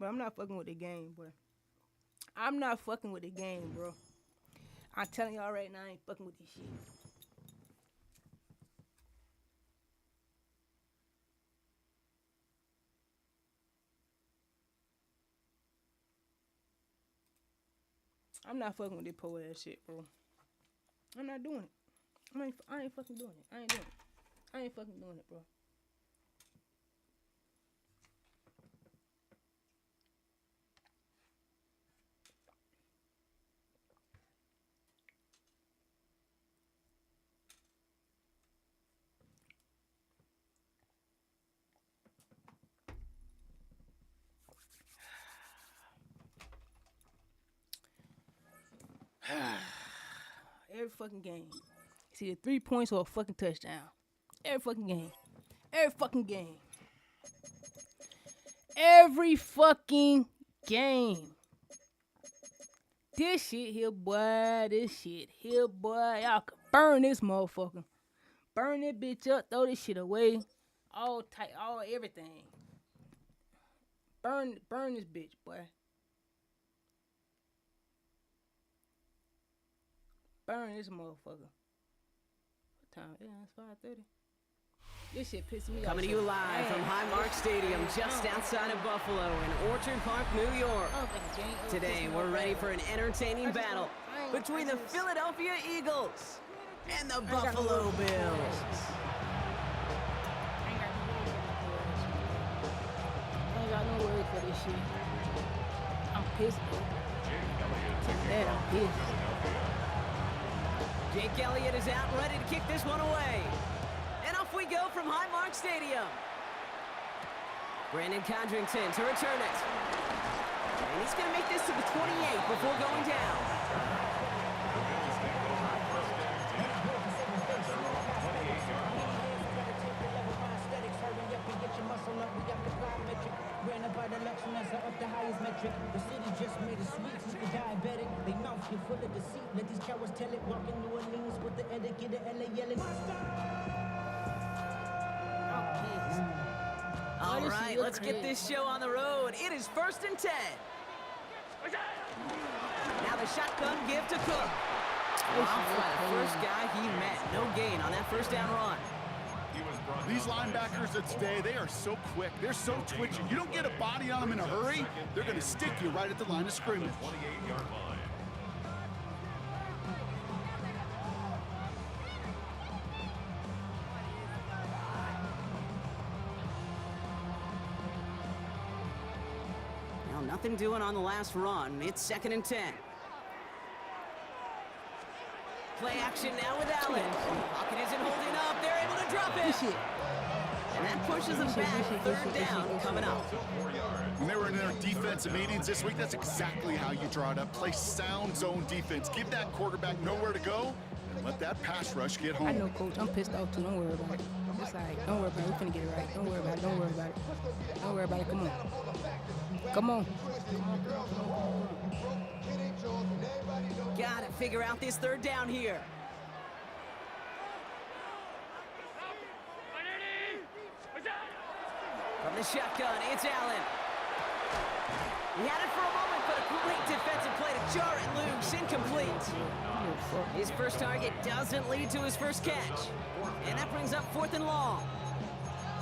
But I'm not fucking with the game, bro. I'm not fucking with the game, bro. I'm telling y'all right now, I ain't fucking with this shit. I'm not fucking with this poor ass shit, bro. I'm not doing it. I ain't fucking doing it. I ain't doing it. I ain't fucking doing it, bro. Every fucking game. It's either 3 points or a fucking touchdown. Every fucking game. Every fucking game. Every fucking game. This shit here, boy. This shit here, boy. Y'all can burn this motherfucker. Burn that bitch up. Throw this shit away. All tight. All everything. Burn this bitch, boy. Burn this motherfucker. What time? Yeah, it's 5:30. This shit pissing me off. Coming to you live from Highmark Stadium, just outside of Buffalo in Orchard Park, New York. Today, we're ready for an entertaining battle between the Philadelphia Eagles and the Buffalo Bills. I ain't got no word for this shit. I'm pissed, bro. I'm pissed. Jake Elliott is out and ready to kick this one away. And off we go from Highmark Stadium. Brandon Condrington to return it. And he's going to make this to the 28 before going down. Up the highest metric. The city just made a sweet since the diabetic. They mouth you full of deceit. Let these cowards tell it. Walking New Orleans with the etiquette of LA yelling. All right, let's get this show on the road. It is 1st and 10. Now the shotgun give to Cook. Off by the first guy he met. No gain on that first down run. These linebackers of today, they are so quick. They're so twitchy. You don't get a body on them in a hurry, they're going to stick you right at the line of scrimmage. Now nothing doing on the last run. It's 2nd and 10. Play action now with Allen. Pocket isn't holding up. They're able to drop it. And that pushes them back. 3rd down coming up. When they were in their defensive meetings this week, that's exactly how you draw it up. Play sound zone defense. Give that quarterback nowhere to go and let that pass rush get home. I know, Coach. I'm pissed off, too. Don't worry about it. It's all right. Don't worry about it. We're finna get it right. Don't worry about it. Don't worry about it. Don't worry about it. Come on. Come on. Gotta figure out this 3rd down here. From the shotgun, it's Allen. He had it for a moment, but a great defensive play to jar it loose. Incomplete. His first target doesn't lead to his first catch. And that brings up 4th and long.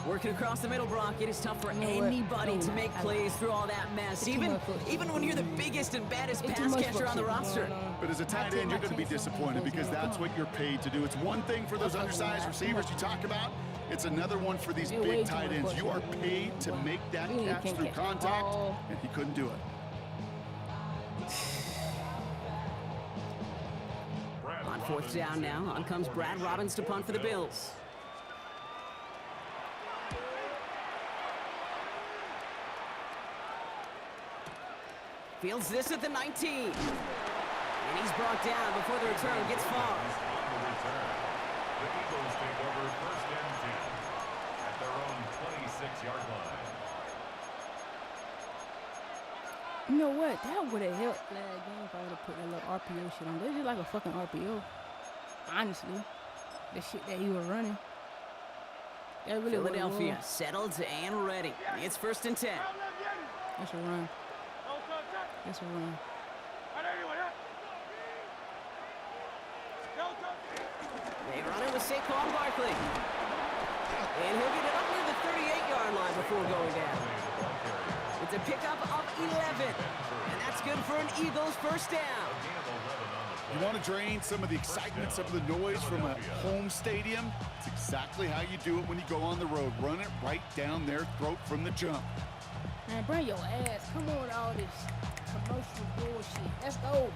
Working across the middle, Brock, it is tough for anybody to make plays through all that mess, even when you're the biggest and baddest pass catcher on the roster. But as a tight end, you're going to be disappointed because that's what you're paid to do. It's one thing for those undersized receivers you talk about. It's another one for these big tight ends. You are paid to make that catch through contact, and he couldn't do it. On 4th down now, on comes Brad Robbins to punt for the Bills. Fields this at the 19. And he's brought down before the return gets far. The Eagles take over 1st and 10 at their own 26-yard line. You know what? That would have helped last game if I would have put that little RPO shit on. They're just like a fucking RPO. Honestly. The shit that he was running. That really Philadelphia settled and ready. It's 1st and 10. That's a run. That's a run. They run it with Saquon Barkley. And he'll get it up near the 38-yard line before going down. It's a pickup of 11. And that's good for an Eagles 1st down. You want to drain some of the excitement, some of the noise from a home stadium? It's exactly how you do it when you go on the road. Run it right down their throat from the jump. Man, bring your ass. Come on with all this commercial bullshit. Let's go.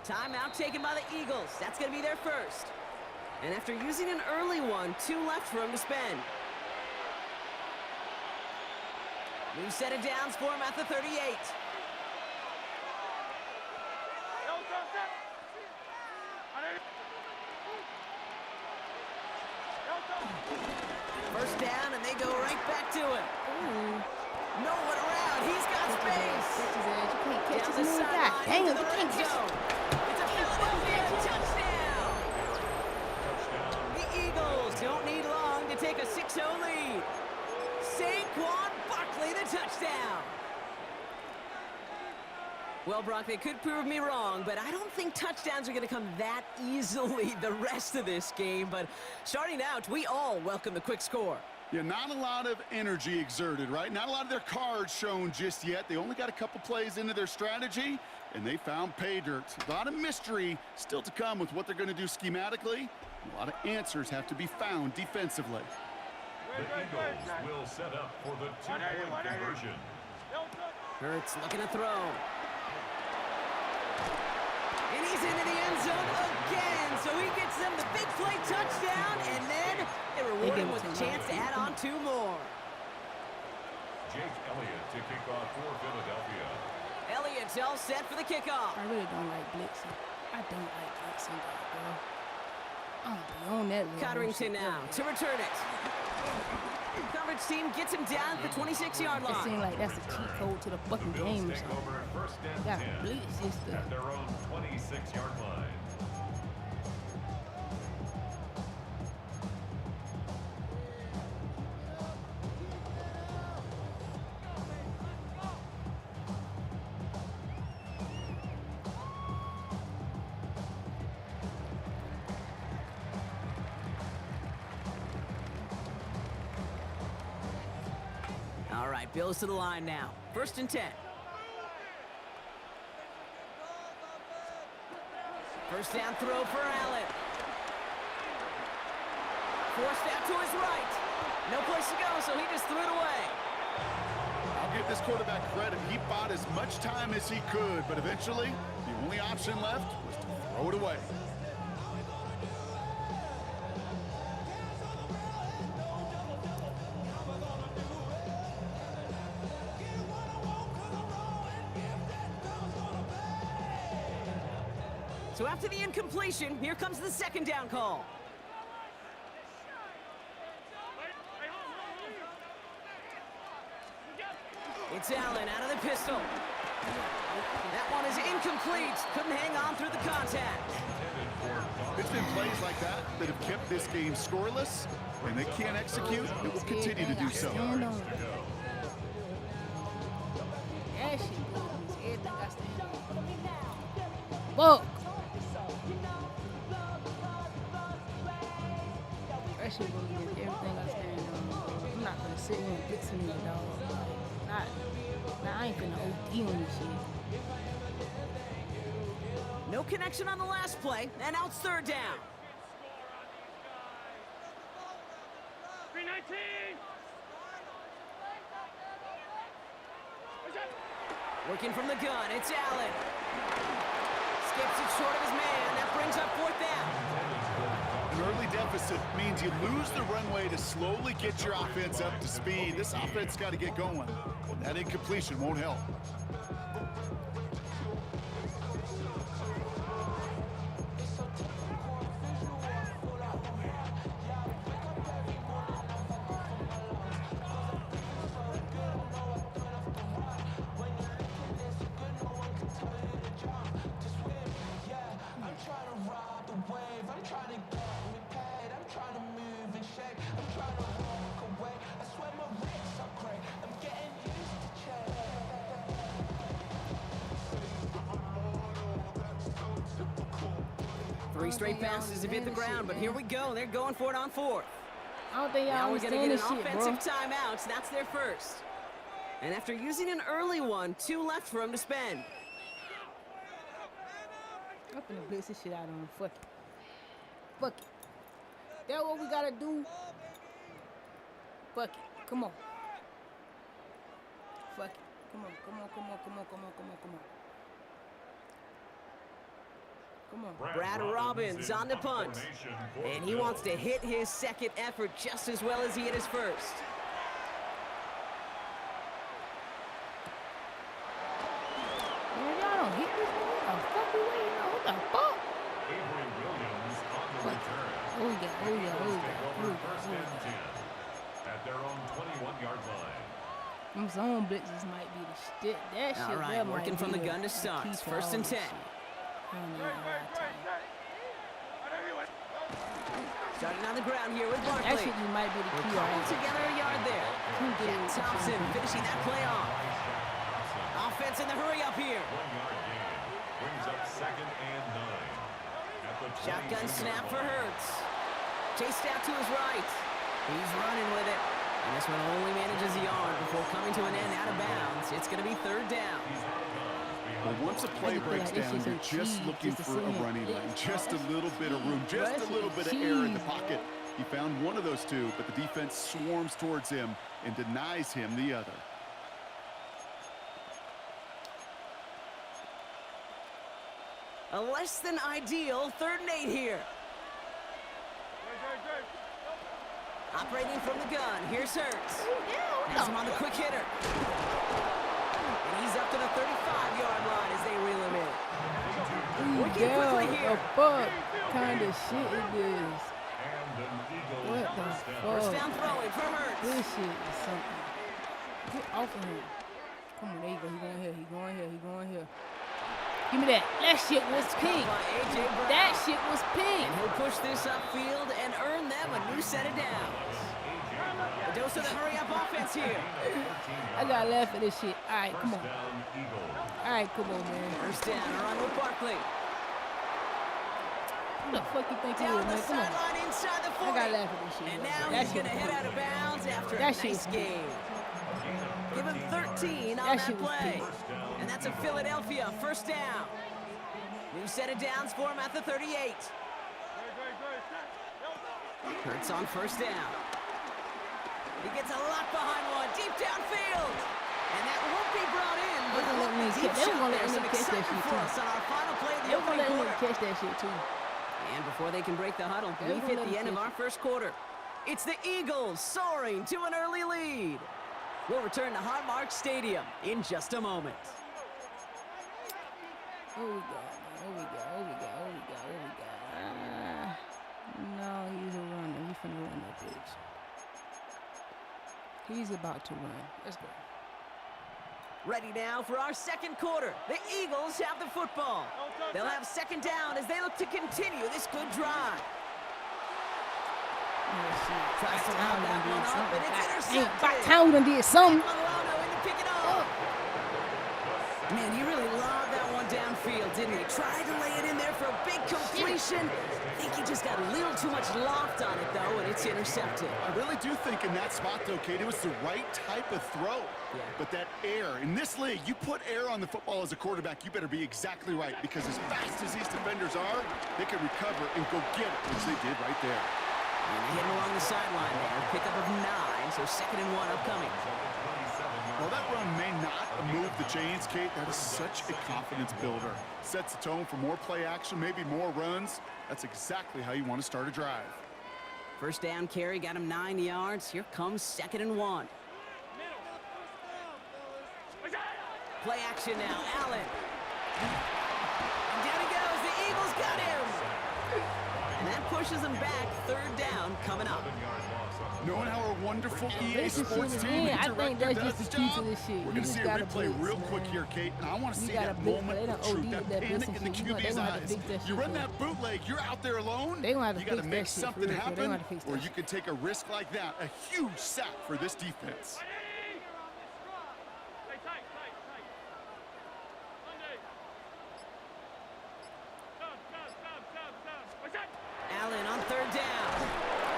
Timeout taken by the Eagles. That's going to be their first. And after using an early one, 2 left for him to spend. New set of downs for him at the 38. First down, and they go right back to him. No one around. He's got space. Down the sideline. Dang it, you can't catch it. It's a Philadelphia touchdown. The Eagles don't need long to take a 6-0 lead. Saquon Barkley, the touchdown. Well, Brock, they could prove me wrong, but I don't think touchdowns are going to come that easily the rest of this game. But starting out, we all welcome the quick score. Yeah, not a lot of energy exerted, right? Not a lot of their cards shown just yet. They only got a couple plays into their strategy, and they found pay dirt. A lot of mystery still to come with what they're going to do schematically. A lot of answers have to be found defensively. The Eagles will set up for the 2-point conversion. Hurts looking to throw. And he's into the end zone again, so he gets them the big play touchdown, and then they reward him with a chance to add on 2 more. Jake Elliott to kick off for Philadelphia. Elliott's all set for the kickoff. I really don't like blitzing. I don't like blitzing, bro. I'm beyond that level. Cotterington now to return it. Coverage team gets him down at the 26-yard line. It seems like that's a cheat code to the fucking game or Take something. over 1st and Got 10 blitz and stuff. at their own 26-yard line. All right, Bills to the line now. 1st and 10. First down throw for Allen. Forced out to his right. No place to go, so he just threw it away. I'll give this quarterback credit. He bought as much time as he could, but eventually, the only option left was to throw it away. So after the incompletion, here comes the 2nd down call. It's Allen out of the pistol. That one is incomplete. Couldn't hang on through the contact. It's been plays like that that have kept this game scoreless, and they can't execute. It will continue to do so. Whoa. That shit goes against everything I stand on. I'm not gonna sit here and get some of it, dog. Nah, I ain't finna OD on this shit. No connection on the last play, and now it's 3rd down. 319. Working from the gun, it's Allen. Skips it short of his man. That brings up 4th down. An early deficit means you lose the runway to slowly get your offense up to speed. This offense got to get going, and that incompletion won't help. Three straight passes have hit the ground, but here we go. They're going for it on 4th. I don't think y'all Now we're going to get understand an this shit, bro. offensive timeout. That's their first. And after using an early one, 2 left for him to spend. I'm finna blitz this shit out on him. Fuck it. Fuck it. That's what we gotta do. Fuck it. Come on. Fuck it. Come on. Brad Robbins on the punt. And he wants to hit his 2nd effort just as well as he hit his 1st. Man, y'all don't hit this one. What the fuck we waiting on? What the fuck? Avery Williams on the return. First and 10 at their own 21-yard line. Them zone blitzes might be the shit. That shit. All right, working from the gun to start. 1st and 10. Starting on the ground here with Barkley. That shit just might be the key. Cobbled together a yard there. Jack Thompson finishing that play off. Offense in the hurry up here. 1-yard gain brings up 2nd and 9. At the Shotgun snap for Hurts. Chased out to his right. He's running with it. And this one only manages a yard before coming to an end out of bounds. It's going to be 3rd down. Well, once a play breaks down, you're just looking for a running lane. Just a little bit of room, just a little bit of air in the pocket. He found one of those two, but the defense swarms towards him and denies him the other. A less than ideal 3rd and 8 here. Operating from the gun, here's Hurts. Has him on the quick hitter. And he's up to the 35-yard line as they reel him in. Working quickly here. What kind of shit is this? What the fuck? First down throwing for Hurts. This shit is something. Get off of him. Come on, there you go. He going here. Give me that. That shit was pink. That shit was pink. And he'll push this upfield and earn them a new set of downs. A dose of the hurry-up offense here. I gotta laugh at this shit. All right, come on. All right, come on, man. First down, run with Barkley. Who the fuck you think you Down is, the man? Come on. sideline inside the 40. I gotta laugh at this shit. And man. now That he's shit going to was head pink. out of bounds after That a shit nice was pink. game. Give him 13 on that play. And that's a Philadelphia first down. New set of downs for him at the 38. Hurts on first down. He gets a lot behind one, deep downfield. And that won't be brought in. But a deep shot there. Some excitement for us on our final play of the opening quarter. Catch that shit too. And before they can break the huddle, we've hit the end of our first quarter. It's the Eagles soaring to an early lead. We'll return to Highmark Stadium in just a moment. Oh, we got. No, he's a runner. He's finna run that bitch. He's about to run. Let's go. Ready now for our second quarter. The Eagles have the football. They'll have second down as they look to continue this good drive. Tries to round that one up, and it's intercepted. About time we done did something. Man, he really lobbed that one downfield, didn't he? Tried to lay it in there for a big completion. I think he just got a little too much loft on it, though, and it's intercepted. I really do think in that spot, though, Kate, it was the right type of throw. Yeah. But that air, in this league, you put air on the football as a quarterback, you better be exactly right, because as fast as these defenders are, they can recover and go get it, which they did right there. And hit him along the sideline there. Pickup of 9, so 2nd and 1 upcoming. Well, that run may not move the chains, Kate. That is such a confidence builder. Sets the tone for more play action, maybe more runs. That's exactly how you want to start a drive. First down carry, got him 9 yards. Here comes 2nd and 1. Play action now, Allen. And down he goes, the Eagles got him. And that pushes him back, 3rd down coming up. Knowing how our wonderful EA Sports team I think that's just the key to this shit. We're going to see a replay real quick here, Kate, and I want to see that moment of truth, that panic in the QB's eyes. You run that bootleg, you're out there alone, you got to make something happen, or you could take a risk like that, a huge sack for this defense. Allen on 3rd down.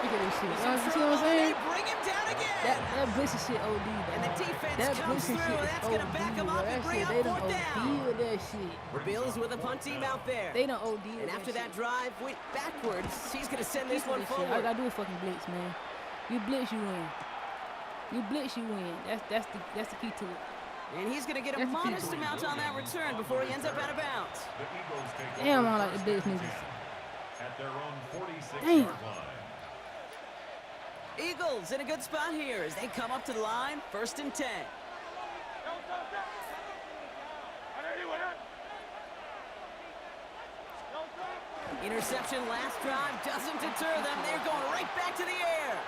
Look at this shit. You see what I'm saying? Bring him down again. That blitzing shit OD, bro. And the defense that comes through. That's going to back him up and bring up 4th down. With that shit. The Bills with a punt team out there. They done OD with And after that shit. drive, went backwards. He's going to send this one forward. All I gotta do is fucking blitz, man. You blitz, you win. You blitz, you win. That's the key to it. And he's going to get a modest amount on that return before he ends up out of bounds. Damn, I like the blitz niggas. At their own 46-yard Damn. line. Eagles in a good spot here as they come up to the line. 1st and 10. Interception last drive doesn't deter them. They're going right back to the air.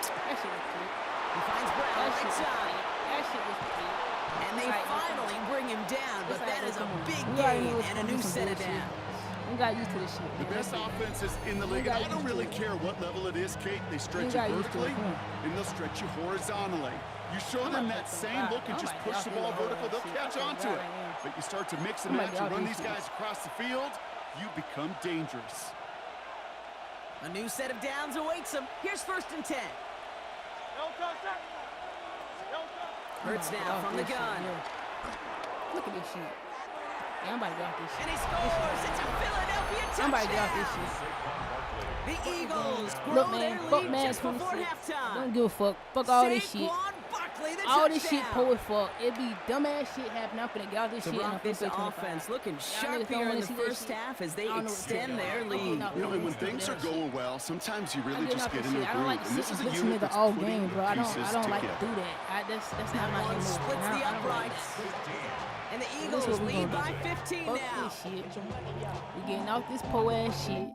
That shit was good. He finds Brown right side. That shit was good. And they finally bring him down, but that is a big We already gain know it's and a gonna new be some set of bullshit. downs. We got used to this shit. The best offenses in the league, and I don't really care what level it is, Kate. They stretch you got used to vertically, it, and they'll stretch you horizontally. You show them that same look and just push the ball vertical, they'll catch on to it. But you start to mix and match and run these guys across the field, you become dangerous. A new set of downs awaits him. Here's 1st and 10. Hurts now from the gun. Look at this shit. Yeah, I'm about to get off this shit. And he scores. It's a Philadelphia touchdown. I'm about to get off this shit. The Eagles grow Look, man, their fuck lead man just before 26. halftime. Don't give a fuck. Fuck all this shit. Saquon Barkley, the All this touchdown. shit poor as fuck. It be dumbass shit happening. I'm finna get out this To shit. rock this offense looking sharp here in the first half as they extend their lead. You know, and when things are going well, sometimes you really just get in the I don't groove. like to And this sit is and a blitz unit nigga that's all putting game, bro. I pieces don't like to together. do that. That's not That my one move. splits I the don't like uprights. And the This Eagles what we lead gonna by do. 15 Fuck now. this shit. We getting off this po ass shit.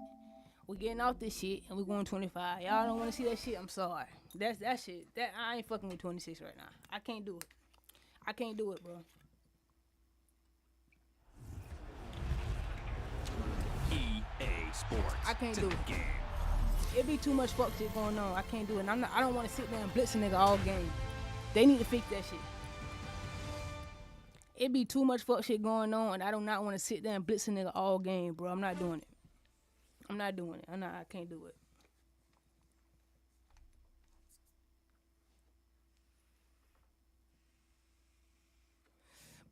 We getting off this shit and we going 25. Y'all don't want to see that shit. I'm sorry. That's that shit. That I ain't fucking with 26 right now. I can't do it. I can't do it, bro. EA Sports. I can't to do the it. game. It be too much fuck shit going on. I can't do it. I don't want to sit there and blitz a nigga all game. They need to fix that shit. It be too much fuck shit going on, and I do not want to sit there and blitz a nigga all game, bro. I'm not doing it. I'm not doing it. I can't do it.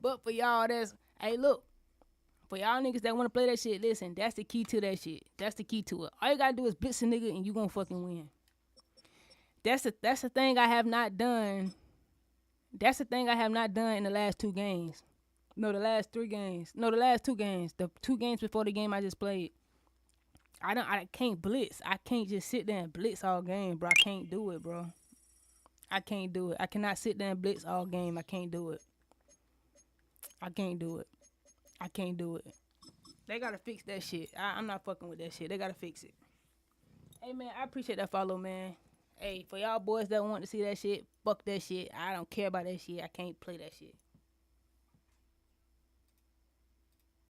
But for y'all, hey, look. For y'all niggas that want to play that shit, listen, that's the key to that shit. That's the key to it. All you got to do is blitz a nigga and you going to fucking win. That's the thing I have not done. That's the thing I have not done in the last 2 games. No, the last 3 games. No, the last 2 games. The 2 games before the game I just played. I can't blitz. I can't just sit there and blitz all game, bro. I can't do it, bro. I can't do it. I cannot sit there and blitz all game. I can't do it. I can't do it. I can't do it. They gotta fix that shit. I'm not fucking with that shit. They gotta fix it. Hey, man, I appreciate that follow, man. Hey, for y'all boys that want to see that shit, fuck that shit. I don't care about that shit. I can't play that shit.